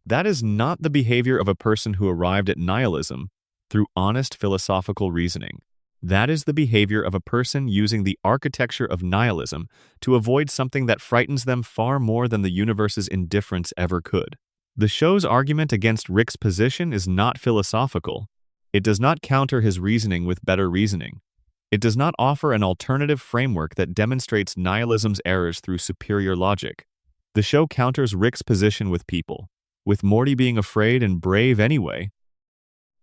That is not the behavior of a person who arrived at nihilism through honest philosophical reasoning. That is the behavior of a person using the architecture of nihilism to avoid something that frightens them far more than the universe's indifference ever could. The show's argument against Rick's position is not philosophical. It does not counter his reasoning with better reasoning. It does not offer an alternative framework that demonstrates nihilism's errors through superior logic. The show counters Rick's position with people, with Morty being afraid and brave anyway,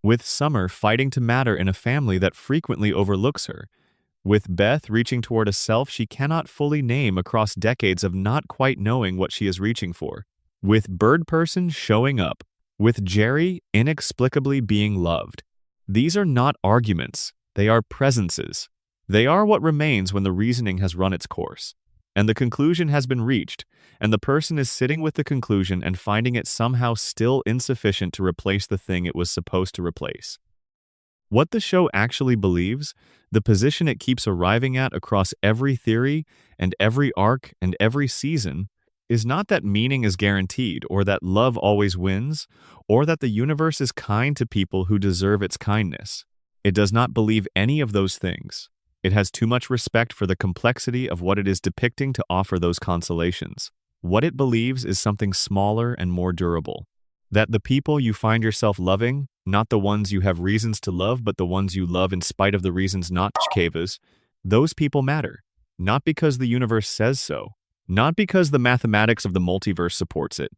with Summer fighting to matter in a family that frequently overlooks her, with Beth reaching toward a self she cannot fully name across decades of not quite knowing what she is reaching for, with Bird Person showing up, with Jerry inexplicably being loved. These are not arguments, they are presences. They are what remains when the reasoning has run its course, and the conclusion has been reached, and the person is sitting with the conclusion and finding it somehow still insufficient to replace the thing it was supposed to replace. What the show actually believes, the position it keeps arriving at across every theory and every arc and every season, is not that meaning is guaranteed or that love always wins, or that the universe is kind to people who deserve its kindness. It does not believe any of those things. It has too much respect for the complexity of what it is depicting to offer those consolations. What it believes is something smaller and more durable. That the people you find yourself loving, not the ones you have reasons to love, but the ones you love in spite of the reasons not to, those people matter. Not because the universe says so, not because the mathematics of the multiverse supports it,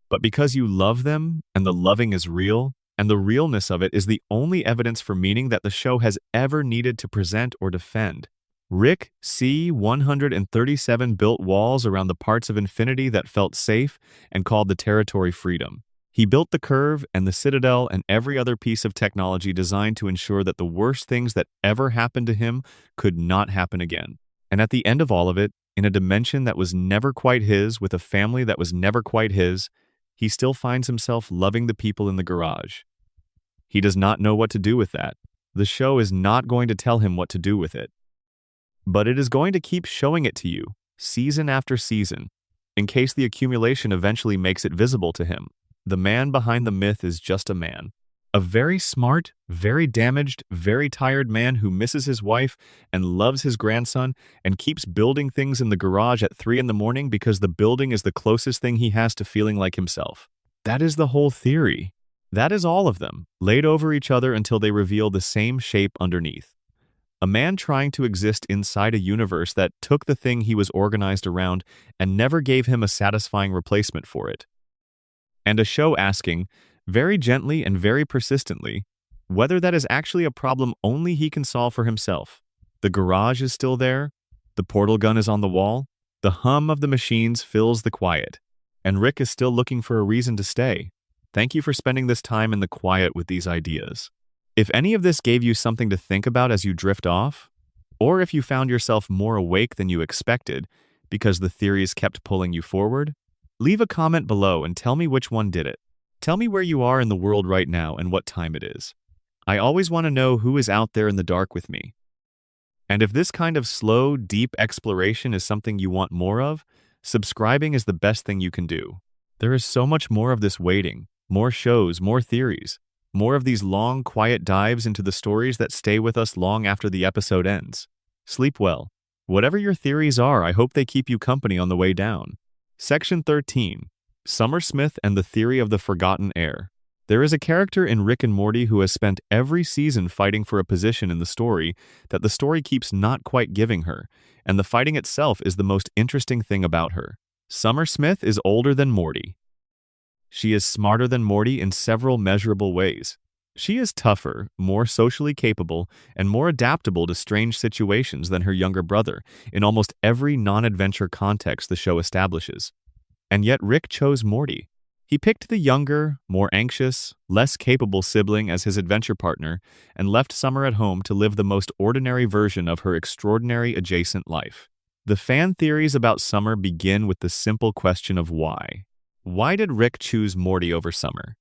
but because you love them and the loving is real, and the realness of it is the only evidence for meaning that the show has ever needed to present or defend. Rick C-137 built walls around the parts of infinity that felt safe and called the territory freedom. He built the curve and the citadel and every other piece of technology designed to ensure that the worst things that ever happened to him could not happen again. And at the end of all of it, in a dimension that was never quite his, with a family that was never quite his, he still finds himself loving the people in the garage. He does not know what to do with that. The show is not going to tell him what to do with it. But it is going to keep showing it to you, season after season, in case the accumulation eventually makes it visible to him. The man behind the myth is just a man. A very smart, very damaged, very tired man who misses his wife and loves his grandson and keeps building things in the garage at 3 a.m. because the building is the closest thing he has to feeling like himself. That is the whole theory. That is all of them, laid over each other until they reveal the same shape underneath. A man trying to exist inside a universe that took the thing he was organized around and never gave him a satisfying replacement for it. And a show asking, very gently and very persistently, whether that is actually a problem only he can solve for himself. The garage is still there, the portal gun is on the wall, the hum of the machines fills the quiet, and Rick is still looking for a reason to stay. Thank you for spending this time in the quiet with these ideas. If any of this gave you something to think about as you drift off, or if you found yourself more awake than you expected because the theories kept pulling you forward, leave a comment below and tell me which one did it. Tell me where you are in the world right now and what time it is. I always want to know who is out there in the dark with me. And if this kind of slow, deep exploration is something you want more of, subscribing is the best thing you can do. There is so much more of this waiting, more shows, more theories. More of these long, quiet dives into the stories that stay with us long after the episode ends. Sleep well. Whatever your theories are, I hope they keep you company on the way down. Section 13. Summer Smith and the Theory of the Forgotten Heir. There is a character in Rick and Morty who has spent every season fighting for a position in the story that the story keeps not quite giving her, and the fighting itself is the most interesting thing about her. Summer Smith is older than Morty. She is smarter than Morty in several measurable ways. She is tougher, more socially capable, and more adaptable to strange situations than her younger brother in almost every non-adventure context the show establishes. And yet Rick chose Morty. He picked the younger, more anxious, less capable sibling as his adventure partner and left Summer at home to live the most ordinary version of her extraordinary adjacent life. The fan theories about Summer begin with the simple question of why. Why did Rick choose Morty over Summer?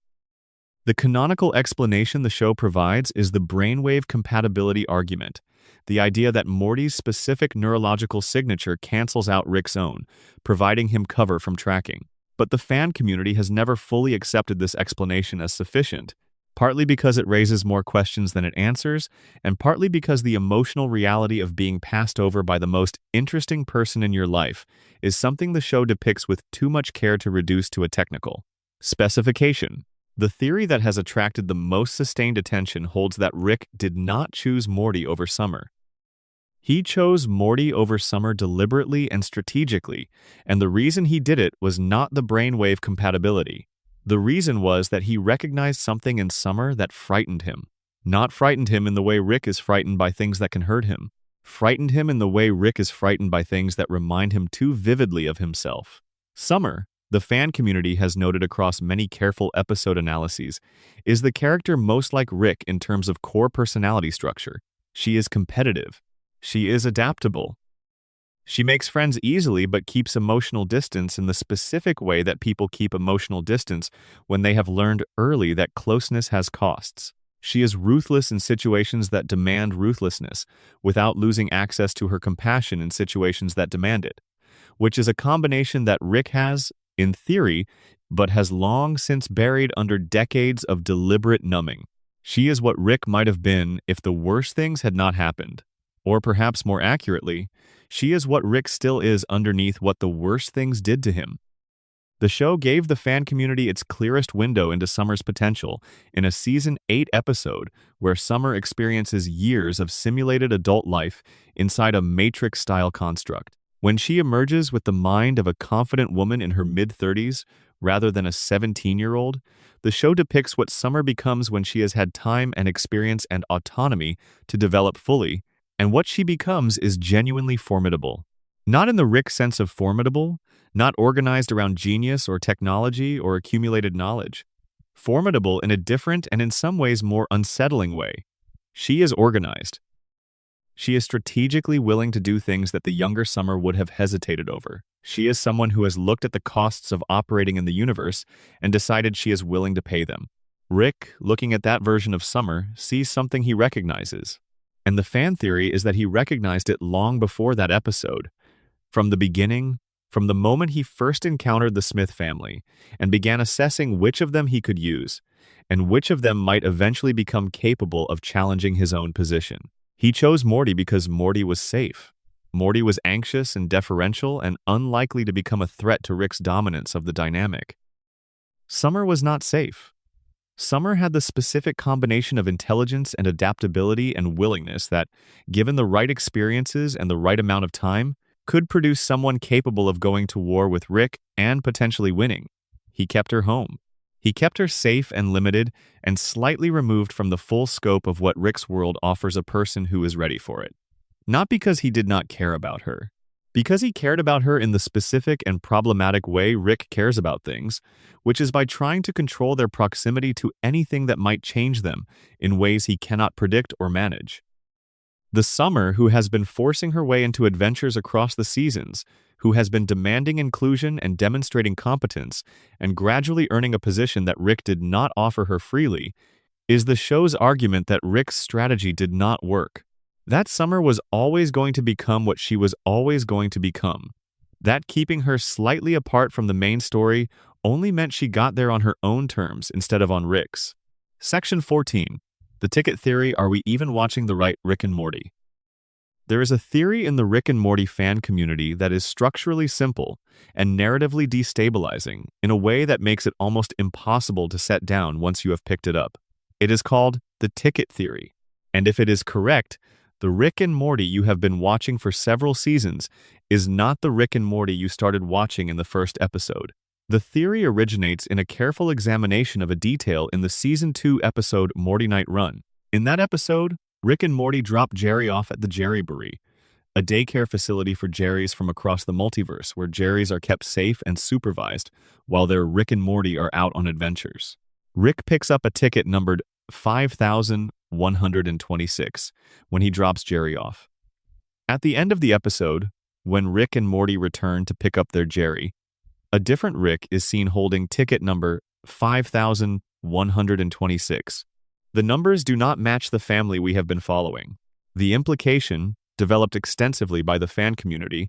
The canonical explanation the show provides is the brainwave compatibility argument, the idea that Morty's specific neurological signature cancels out Rick's own, providing him cover from tracking. But the fan community has never fully accepted this explanation as sufficient, partly because it raises more questions than it answers, and partly because the emotional reality of being passed over by the most interesting person in your life is something the show depicts with too much care to reduce to a technical specification. The theory that has attracted the most sustained attention holds that Rick did not choose Morty over Summer. He chose Morty over Summer deliberately and strategically, and the reason he did it was not the brainwave compatibility. The reason was that he recognized something in Summer that frightened him. Not frightened him in the way Rick is frightened by things that can hurt him. Frightened him in the way Rick is frightened by things that remind him too vividly of himself. Summer, the fan community has noted across many careful episode analyses, is the character most like Rick in terms of core personality structure. She is competitive. She is adaptable. She makes friends easily but keeps emotional distance in the specific way that people keep emotional distance when they have learned early that closeness has costs. She is ruthless in situations that demand ruthlessness, without losing access to her compassion in situations that demand it, which is a combination that Rick has, in theory, but has long since buried under decades of deliberate numbing. She is what Rick might have been if the worst things had not happened. Or perhaps more accurately, she is what Rick still is underneath what the worst things did to him. The show gave the fan community its clearest window into Summer's potential in a Season 8 episode where Summer experiences years of simulated adult life inside a Matrix-style construct. When she emerges with the mind of a confident woman in her mid-30s rather than a 17-year-old, the show depicts what Summer becomes when she has had time and experience and autonomy to develop fully, and what she becomes is genuinely formidable. Not in the Rick sense of formidable, not organized around genius or technology or accumulated knowledge. Formidable in a different and in some ways more unsettling way. She is organized. She is strategically willing to do things that the younger Summer would have hesitated over. She is someone who has looked at the costs of operating in the universe and decided she is willing to pay them. Rick, looking at that version of Summer, sees something he recognizes. And the fan theory is that he recognized it long before that episode. From the beginning, from the moment he first encountered the Smith family and began assessing which of them he could use, and which of them might eventually become capable of challenging his own position. He chose Morty because Morty was safe. Morty was anxious and deferential and unlikely to become a threat to Rick's dominance of the dynamic. Summer was not safe. Summer had the specific combination of intelligence and adaptability and willingness that, given the right experiences and the right amount of time, could produce someone capable of going to war with Rick and potentially winning. He kept her home. He kept her safe and limited and slightly removed from the full scope of what Rick's world offers a person who is ready for it. Not because he did not care about her. Because he cared about her in the specific and problematic way Rick cares about things, which is by trying to control their proximity to anything that might change them in ways he cannot predict or manage. The Summer who has been forcing her way into adventures across the seasons, who has been demanding inclusion and demonstrating competence, and gradually earning a position that Rick did not offer her freely, is the show's argument that Rick's strategy did not work. That Summer was always going to become what she was always going to become. That keeping her slightly apart from the main story only meant she got there on her own terms instead of on Rick's. Section 14. The Ticket Theory. Are we even watching the right Rick and Morty? There is a theory in the Rick and Morty fan community that is structurally simple and narratively destabilizing in a way that makes it almost impossible to set down once you have picked it up. It is called the Ticket Theory, and if it is correct, the Rick and Morty you have been watching for several seasons is not the Rick and Morty you started watching in the first episode. The theory originates in a careful examination of a detail in the Season 2 episode Morty Night Run. In that episode, Rick and Morty drop Jerry off at the Jerrybury, a daycare facility for Jerrys from across the multiverse where Jerrys are kept safe and supervised while their Rick and Morty are out on adventures. Rick picks up a ticket numbered 5,126 when he drops Jerry off. At the end of the episode, when Rick and Morty return to pick up their Jerry, a different Rick is seen holding ticket number 5,126. The numbers do not match the family we have been following. The implication, developed extensively by the fan community,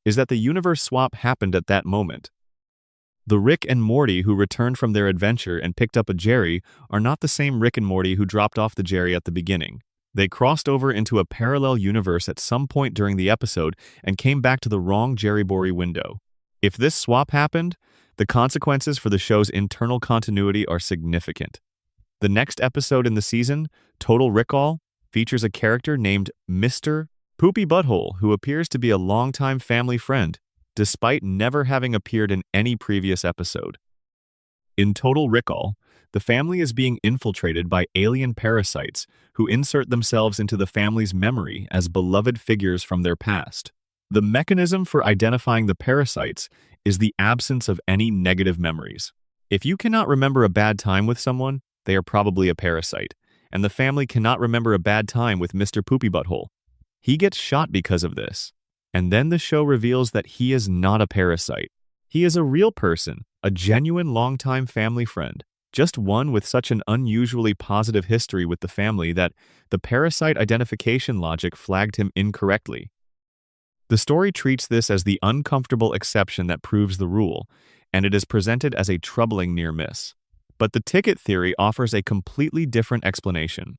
is that the universe swap happened at that moment. The Rick and Morty who returned from their adventure and picked up a Jerry are not the same Rick and Morty who dropped off the Jerry at the beginning. They crossed over into a parallel universe at some point during the episode and came back to the wrong Jerrybury window. If this swap happened, the consequences for the show's internal continuity are significant. The next episode in the season, Total Recall, features a character named Mr. Poopy Butthole who appears to be a longtime family friend, despite never having appeared in any previous episode. In Total Recall, the family is being infiltrated by alien parasites who insert themselves into the family's memory as beloved figures from their past. The mechanism for identifying the parasites is the absence of any negative memories. If you cannot remember a bad time with someone, they are probably a parasite, and the family cannot remember a bad time with Mr. Poopy Butthole. He gets shot because of this, and then the show reveals that he is not a parasite. He is a real person, a genuine longtime family friend, just one with such an unusually positive history with the family that the parasite identification logic flagged him incorrectly. The story treats this as the uncomfortable exception that proves the rule, and it is presented as a troubling near miss. But the ticket theory offers a completely different explanation.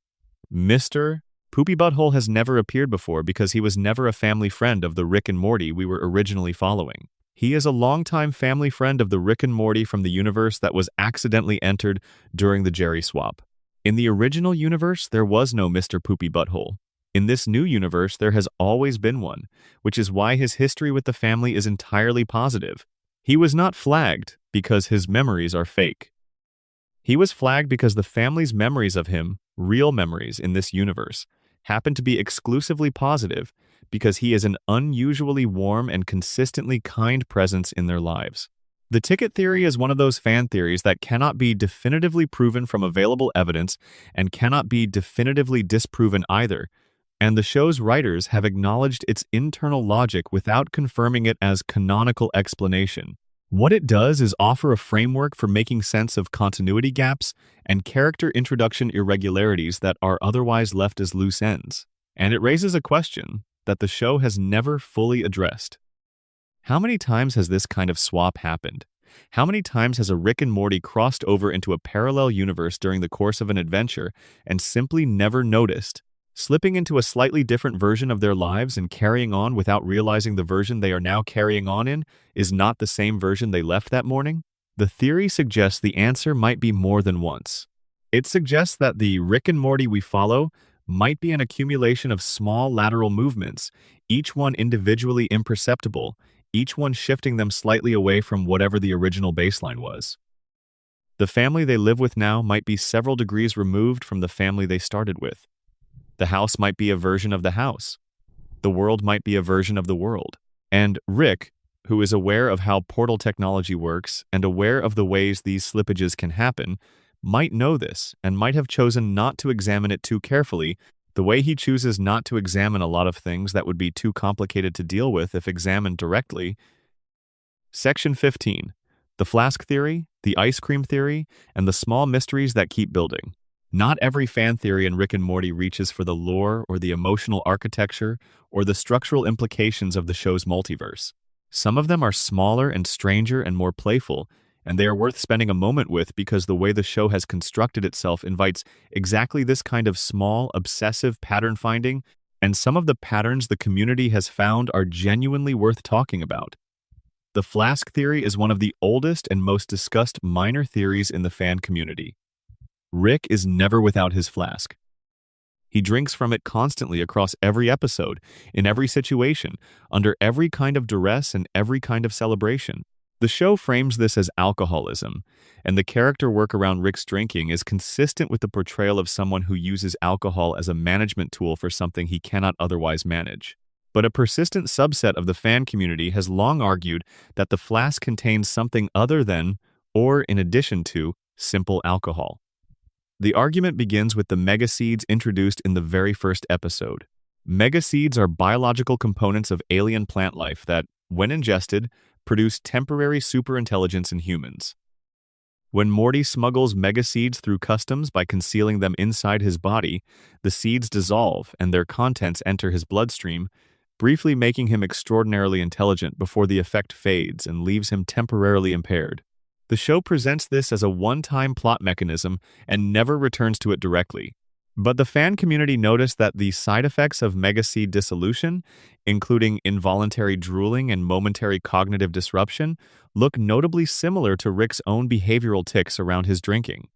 Mr. Poopy Butthole has never appeared before because he was never a family friend of the Rick and Morty we were originally following. He is a longtime family friend of the Rick and Morty from the universe that was accidentally entered during the Jerry swap. In the original universe, there was no Mr. Poopy Butthole. In this new universe, there has always been one, which is why his history with the family is entirely positive. He was not flagged because his memories are fake. He was flagged because the family's memories of him, real memories in this universe, happen to be exclusively positive because he is an unusually warm and consistently kind presence in their lives. The ticket theory is one of those fan theories that cannot be definitively proven from available evidence and cannot be definitively disproven either, and the show's writers have acknowledged its internal logic without confirming it as canonical explanation. What it does is offer a framework for making sense of continuity gaps and character introduction irregularities that are otherwise left as loose ends. And it raises a question that the show has never fully addressed. How many times has this kind of swap happened? How many times has a Rick and Morty crossed over into a parallel universe during the course of an adventure and simply never noticed, slipping into a slightly different version of their lives and carrying on without realizing the version they are now carrying on in is not the same version they left that morning? The theory suggests the answer might be more than once. It suggests that the Rick and Morty we follow might be an accumulation of small lateral movements, each one individually imperceptible, each one shifting them slightly away from whatever the original baseline was. The family they live with now might be several degrees removed from the family they started with. The house might be a version of the house. The world might be a version of the world. And Rick, who is aware of how portal technology works and aware of the ways these slippages can happen, might know this and might have chosen not to examine it too carefully, the way he chooses not to examine a lot of things that would be too complicated to deal with if examined directly. Section 15. The flask theory, the ice cream theory, and the small mysteries that keep building. Not every fan theory in Rick and Morty reaches for the lore or the emotional architecture or the structural implications of the show's multiverse. Some of them are smaller and stranger and more playful, and they are worth spending a moment with because the way the show has constructed itself invites exactly this kind of small, obsessive pattern finding, and some of the patterns the community has found are genuinely worth talking about. The flask theory is one of the oldest and most discussed minor theories in the fan community. Rick is never without his flask. He drinks from it constantly across every episode, in every situation, under every kind of duress and every kind of celebration. The show frames this as alcoholism, and the character work around Rick's drinking is consistent with the portrayal of someone who uses alcohol as a management tool for something he cannot otherwise manage. But a persistent subset of the fan community has long argued that the flask contains something other than, or in addition to, simple alcohol. The argument begins with the megaseeds introduced in the very first episode. Megaseeds are biological components of alien plant life that, when ingested, produce temporary superintelligence in humans. When Morty smuggles megaseeds through customs by concealing them inside his body, the seeds dissolve and their contents enter his bloodstream, briefly making him extraordinarily intelligent before the effect fades and leaves him temporarily impaired. The show presents this as a one-time plot mechanism and never returns to it directly. But the fan community noticed that the side effects of megaseed dissolution, including involuntary drooling and momentary cognitive disruption, look notably similar to Rick's own behavioral tics around his drinking.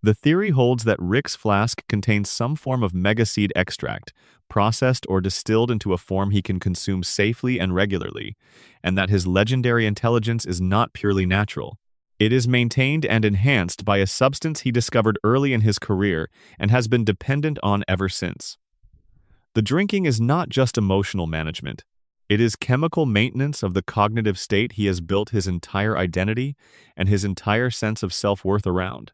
The theory holds that Rick's flask contains some form of megaseed extract, processed or distilled into a form he can consume safely and regularly, and that his legendary intelligence is not purely natural. It is maintained and enhanced by a substance he discovered early in his career and has been dependent on ever since. The drinking is not just emotional management. It is chemical maintenance of the cognitive state he has built his entire identity and his entire sense of self-worth around.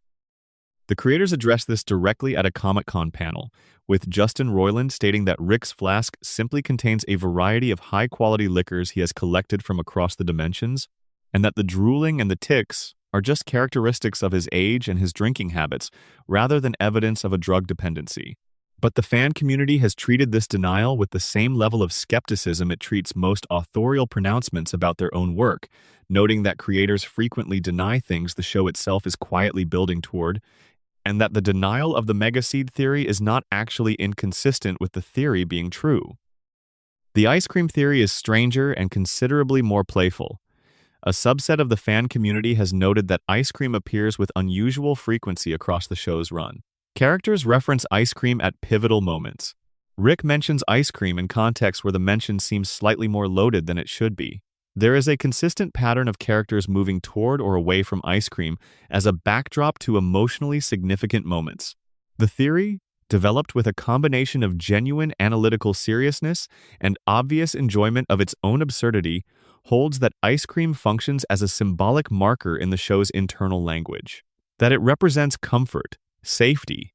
The creators address this directly at a Comic-Con panel, with Justin Roiland stating that Rick's flask simply contains a variety of high-quality liquors he has collected from across the dimensions, and that the drooling and the tics are just characteristics of his age and his drinking habits, rather than evidence of a drug dependency. But the fan community has treated this denial with the same level of skepticism it treats most authorial pronouncements about their own work, noting that creators frequently deny things the show itself is quietly building toward, and that the denial of the megaseed theory is not actually inconsistent with the theory being true. The ice cream theory is stranger and considerably more playful. A subset of the fan community has noted that ice cream appears with unusual frequency across the show's run. Characters reference ice cream at pivotal moments. Rick mentions ice cream in contexts where the mention seems slightly more loaded than it should be. There is a consistent pattern of characters moving toward or away from ice cream as a backdrop to emotionally significant moments. The theory, developed with a combination of genuine analytical seriousness and obvious enjoyment of its own absurdity, holds that ice cream functions as a symbolic marker in the show's internal language, that it represents comfort, safety,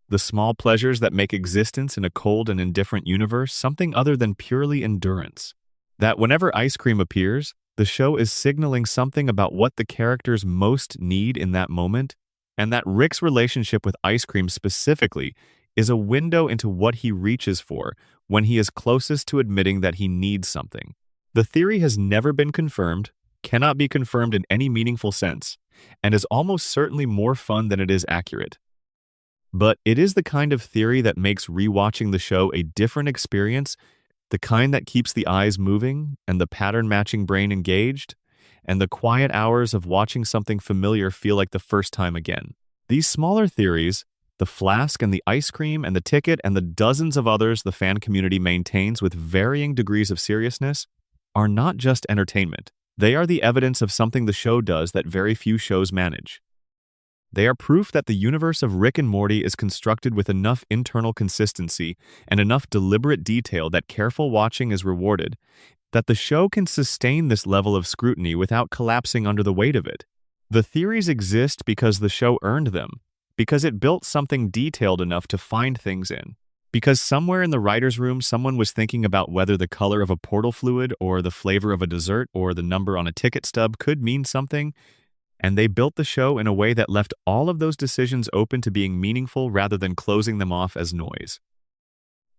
the small pleasures that make existence in a cold and indifferent universe something other than purely endurance. That whenever ice cream appears, the show is signaling something about what the characters most need in that moment, and that Rick's relationship with ice cream specifically is a window into what he reaches for when he is closest to admitting that he needs something. The theory has never been confirmed, cannot be confirmed in any meaningful sense, and is almost certainly more fun than it is accurate. But it is the kind of theory that makes rewatching the show a different experience, the kind that keeps the eyes moving and the pattern-matching brain engaged, and the quiet hours of watching something familiar feel like the first time again. These smaller theories, the flask and the ice cream and the ticket and the dozens of others the fan community maintains with varying degrees of seriousness, are not just entertainment. They are the evidence of something the show does that very few shows manage. They are proof that the universe of Rick and Morty is constructed with enough internal consistency and enough deliberate detail that careful watching is rewarded, that the show can sustain this level of scrutiny without collapsing under the weight of it. The theories exist because the show earned them, because it built something detailed enough to find things in, because somewhere in the writer's room someone was thinking about whether the color of a portal fluid or the flavor of a dessert or the number on a ticket stub could mean something, and they built the show in a way that left all of those decisions open to being meaningful rather than closing them off as noise.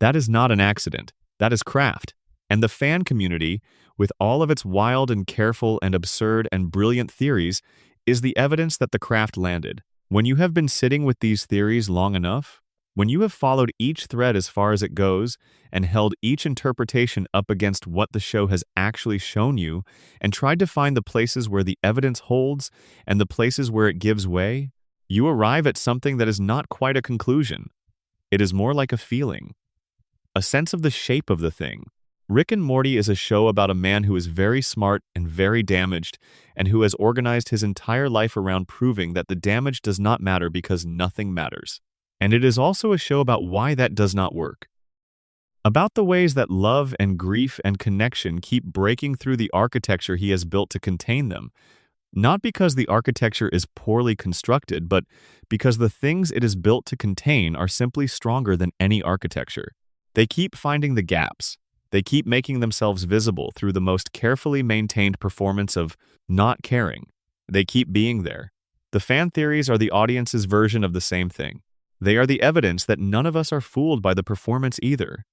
That is not an accident. That is craft. And the fan community, with all of its wild and careful and absurd and brilliant theories, is the evidence that the craft landed. When you have been sitting with these theories long enough, when you have followed each thread as far as it goes and held each interpretation up against what the show has actually shown you and tried to find the places where the evidence holds and the places where it gives way, you arrive at something that is not quite a conclusion. It is more like a feeling, a sense of the shape of the thing. Rick and Morty is a show about a man who is very smart and very damaged and who has organized his entire life around proving that the damage does not matter because nothing matters. And it is also a show about why that does not work. About the ways that love and grief and connection keep breaking through the architecture he has built to contain them, not because the architecture is poorly constructed, but because the things it is built to contain are simply stronger than any architecture. They keep finding the gaps. They keep making themselves visible through the most carefully maintained performance of not caring. They keep being there. The fan theories are the audience's version of the same thing. They are the evidence that none of us are fooled by the performance either,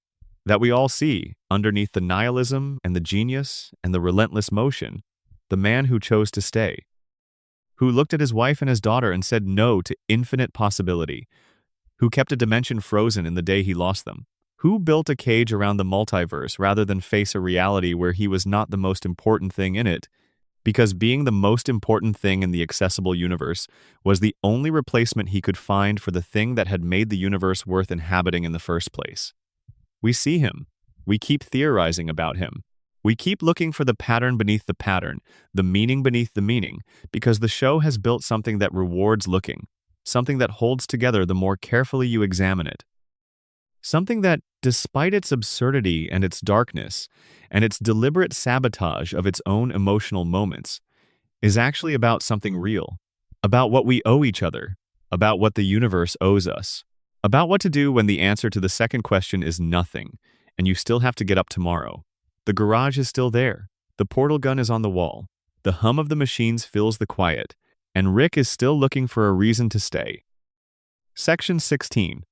that we all see, underneath the nihilism and the genius and the relentless motion, the man who chose to stay, who looked at his wife and his daughter and said no to infinite possibility, who kept a dimension frozen in the day he lost them, who built a cage around the multiverse rather than face a reality where he was not the most important thing in it, because being the most important thing in the accessible universe was the only replacement he could find for the thing that had made the universe worth inhabiting in the first place. We see him. We keep theorizing about him. We keep looking for the pattern beneath the pattern, the meaning beneath the meaning, because the show has built something that rewards looking, something that holds together the more carefully you examine it. Something that, despite its absurdity and its darkness, and its deliberate sabotage of its own emotional moments, is actually about something real, about what we owe each other, about what the universe owes us, about what to do when the answer to the second question is nothing, and you still have to get up tomorrow. The garage is still there, the portal gun is on the wall, the hum of the machines fills the quiet, and Rick is still looking for a reason to stay. Section 16.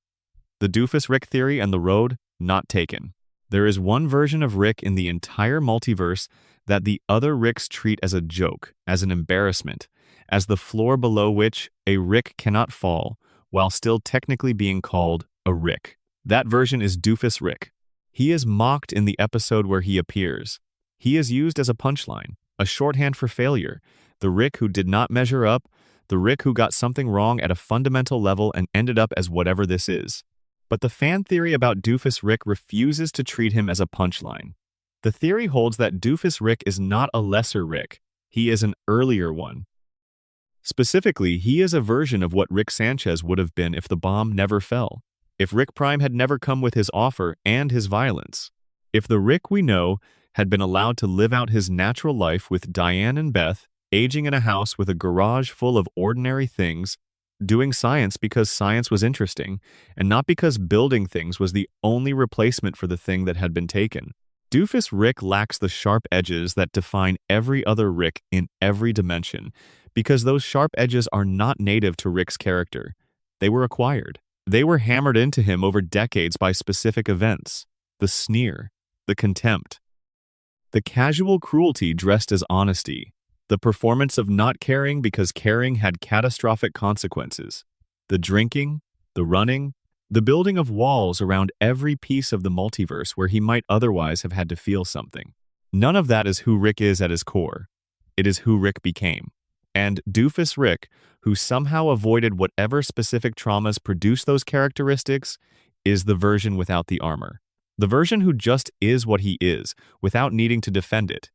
The Doofus Rick Theory and the Road Not Taken. There is one version of Rick in the entire multiverse that the other Ricks treat as a joke, as an embarrassment, as the floor below which a Rick cannot fall, while still technically being called a Rick. That version is Doofus Rick. He is mocked in the episode where he appears. He is used as a punchline, a shorthand for failure, the Rick who did not measure up, the Rick who got something wrong at a fundamental level and ended up as whatever this is. But the fan theory about Doofus Rick refuses to treat him as a punchline. The theory holds that Doofus Rick is not a lesser Rick, he is an earlier one. Specifically, he is a version of what Rick Sanchez would have been if the bomb never fell, if Rick Prime had never come with his offer and his violence, if the Rick we know had been allowed to live out his natural life with Diane and Beth, aging in a house with a garage full of ordinary things, doing science because science was interesting, and not because building things was the only replacement for the thing that had been taken. Doofus Rick lacks the sharp edges that define every other Rick in every dimension, because those sharp edges are not native to Rick's character. They were acquired. They were hammered into him over decades by specific events. The sneer, the contempt, the casual cruelty dressed as honesty, the performance of not caring because caring had catastrophic consequences, the drinking, the running, the building of walls around every piece of the multiverse where he might otherwise have had to feel something. None of that is who Rick is at his core. It is who Rick became. And Doofus Rick, who somehow avoided whatever specific traumas produced those characteristics, is the version without the armor. The version who just is what he is, without needing to defend it.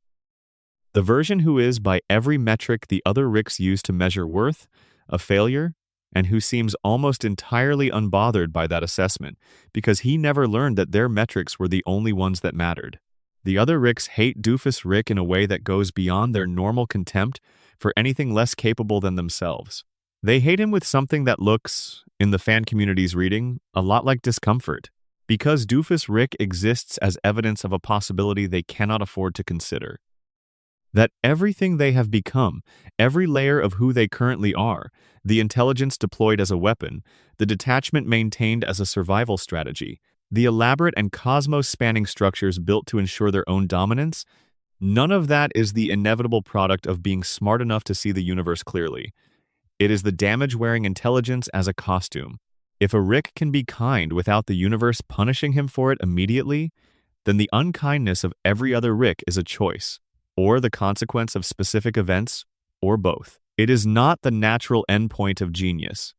The version who is, by every metric the other Ricks use to measure worth, a failure, and who seems almost entirely unbothered by that assessment, because he never learned that their metrics were the only ones that mattered. The other Ricks hate Doofus Rick in a way that goes beyond their normal contempt for anything less capable than themselves. They hate him with something that looks, in the fan community's reading, a lot like discomfort, because Doofus Rick exists as evidence of a possibility they cannot afford to consider. That everything they have become, every layer of who they currently are, the intelligence deployed as a weapon, the detachment maintained as a survival strategy, the elaborate and cosmos-spanning structures built to ensure their own dominance, none of that is the inevitable product of being smart enough to see the universe clearly. It is the damage-wearing intelligence as a costume. If a Rick can be kind without the universe punishing him for it immediately, then the unkindness of every other Rick is a choice, or the consequence of specific events, or both. It is not the natural endpoint of genius.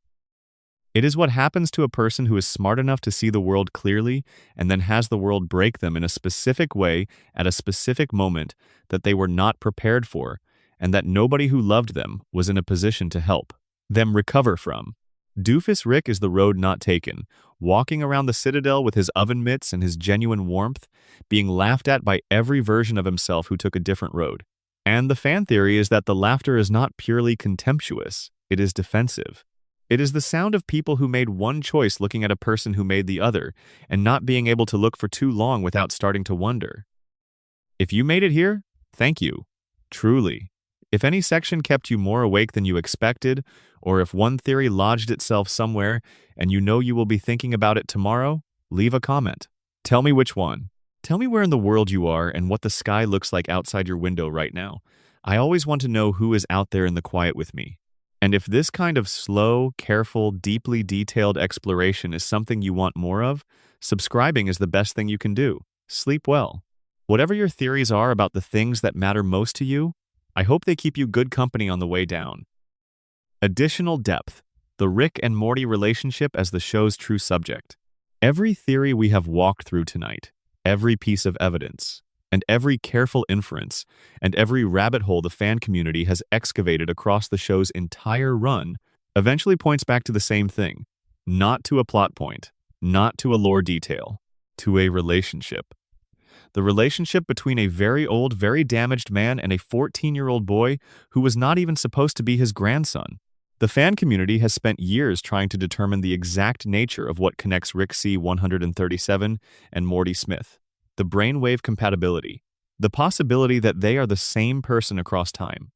It is what happens to a person who is smart enough to see the world clearly and then has the world break them in a specific way at a specific moment that they were not prepared for, and that nobody who loved them was in a position to help them recover from. Doofus Rick is the road not taken, walking around the Citadel with his oven mitts and his genuine warmth, being laughed at by every version of himself who took a different road. And the fan theory is that the laughter is not purely contemptuous, it is defensive. It is the sound of people who made one choice looking at a person who made the other, and not being able to look for too long without starting to wonder. If you made it here, thank you. Truly. If any section kept you more awake than you expected, or if one theory lodged itself somewhere and you know you will be thinking about it tomorrow, leave a comment. Tell me which one. Tell me where in the world you are and what the sky looks like outside your window right now. I always want to know who is out there in the quiet with me. And if this kind of slow, careful, deeply detailed exploration is something you want more of, subscribing is the best thing you can do. Sleep well. Whatever your theories are about the things that matter most to you, I hope they keep you good company on the way down. Additional depth. The Rick and Morty relationship as the show's true subject. Every theory we have walked through tonight, every piece of evidence, and every careful inference, and every rabbit hole the fan community has excavated across the show's entire run, eventually points back to the same thing. Not to a plot point, not to a lore detail, to a relationship. The relationship between a very old, very damaged man and a 14-year-old boy who was not even supposed to be his grandson. The fan community has spent years trying to determine the exact nature of what connects Rick C-137 and Morty Smith. The brainwave compatibility. The possibility that they are the same person across time.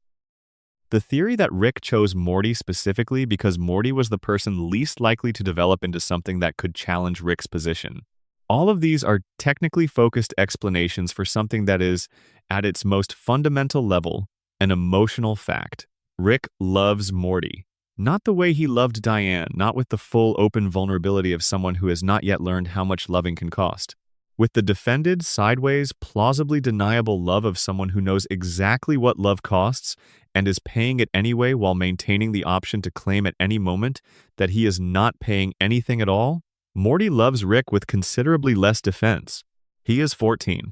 The theory that Rick chose Morty specifically because Morty was the person least likely to develop into something that could challenge Rick's position. All of these are technically focused explanations for something that is, at its most fundamental level, an emotional fact. Rick loves Morty. Not the way he loved Diane, not with the full open vulnerability of someone who has not yet learned how much loving can cost. With the defended, sideways, plausibly deniable love of someone who knows exactly what love costs and is paying it anyway while maintaining the option to claim at any moment that he is not paying anything at all, Morty loves Rick with considerably less defense. He is 14.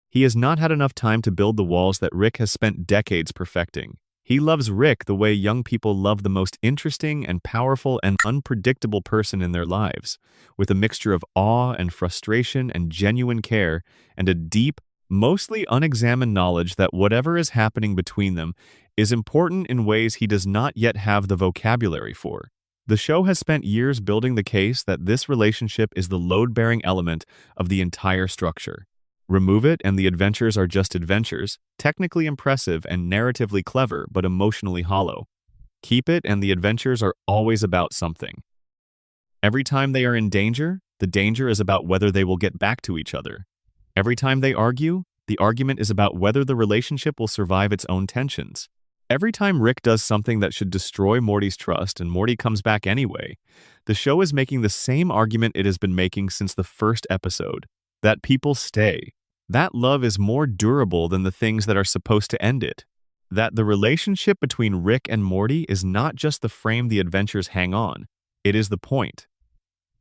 He has not had enough time to build the walls that Rick has spent decades perfecting. He loves Rick the way young people love the most interesting and powerful and unpredictable person in their lives, with a mixture of awe and frustration and genuine care and a deep, mostly unexamined knowledge that whatever is happening between them is important in ways he does not yet have the vocabulary for. The show has spent years building the case that this relationship is the load-bearing element of the entire structure. Remove it and the adventures are just adventures, technically impressive and narratively clever but emotionally hollow. Keep it and the adventures are always about something. Every time they are in danger, the danger is about whether they will get back to each other. Every time they argue, the argument is about whether the relationship will survive its own tensions. Every time Rick does something that should destroy Morty's trust and Morty comes back anyway, the show is making the same argument it has been making since the first episode, that people stay. That love is more durable than the things that are supposed to end it. That the relationship between Rick and Morty is not just the frame the adventures hang on, it is the point.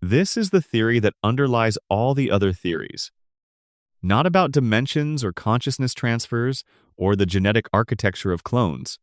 This is the theory that underlies all the other theories. Not about dimensions or consciousness transfers or the genetic architecture of clones,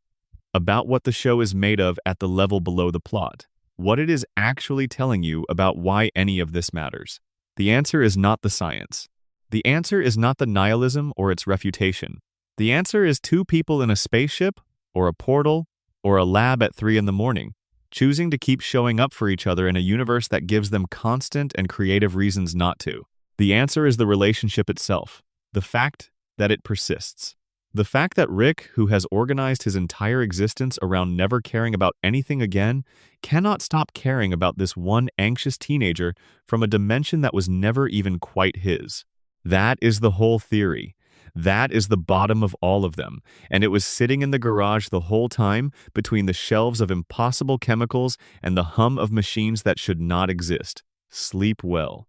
about what the show is made of at the level below the plot, what it is actually telling you about why any of this matters. The answer is not the science. The answer is not the nihilism or its refutation. The answer is two people in a spaceship, or a portal, or a lab at 3 in the morning, choosing to keep showing up for each other in a universe that gives them constant and creative reasons not to. The answer is the relationship itself, the fact that it persists. The fact that Rick, who has organized his entire existence around never caring about anything again, cannot stop caring about this one anxious teenager from a dimension that was never even quite his. That is the whole theory. That is the bottom of all of them, and it was sitting in the garage the whole time between the shelves of impossible chemicals and the hum of machines that should not exist. Sleep well.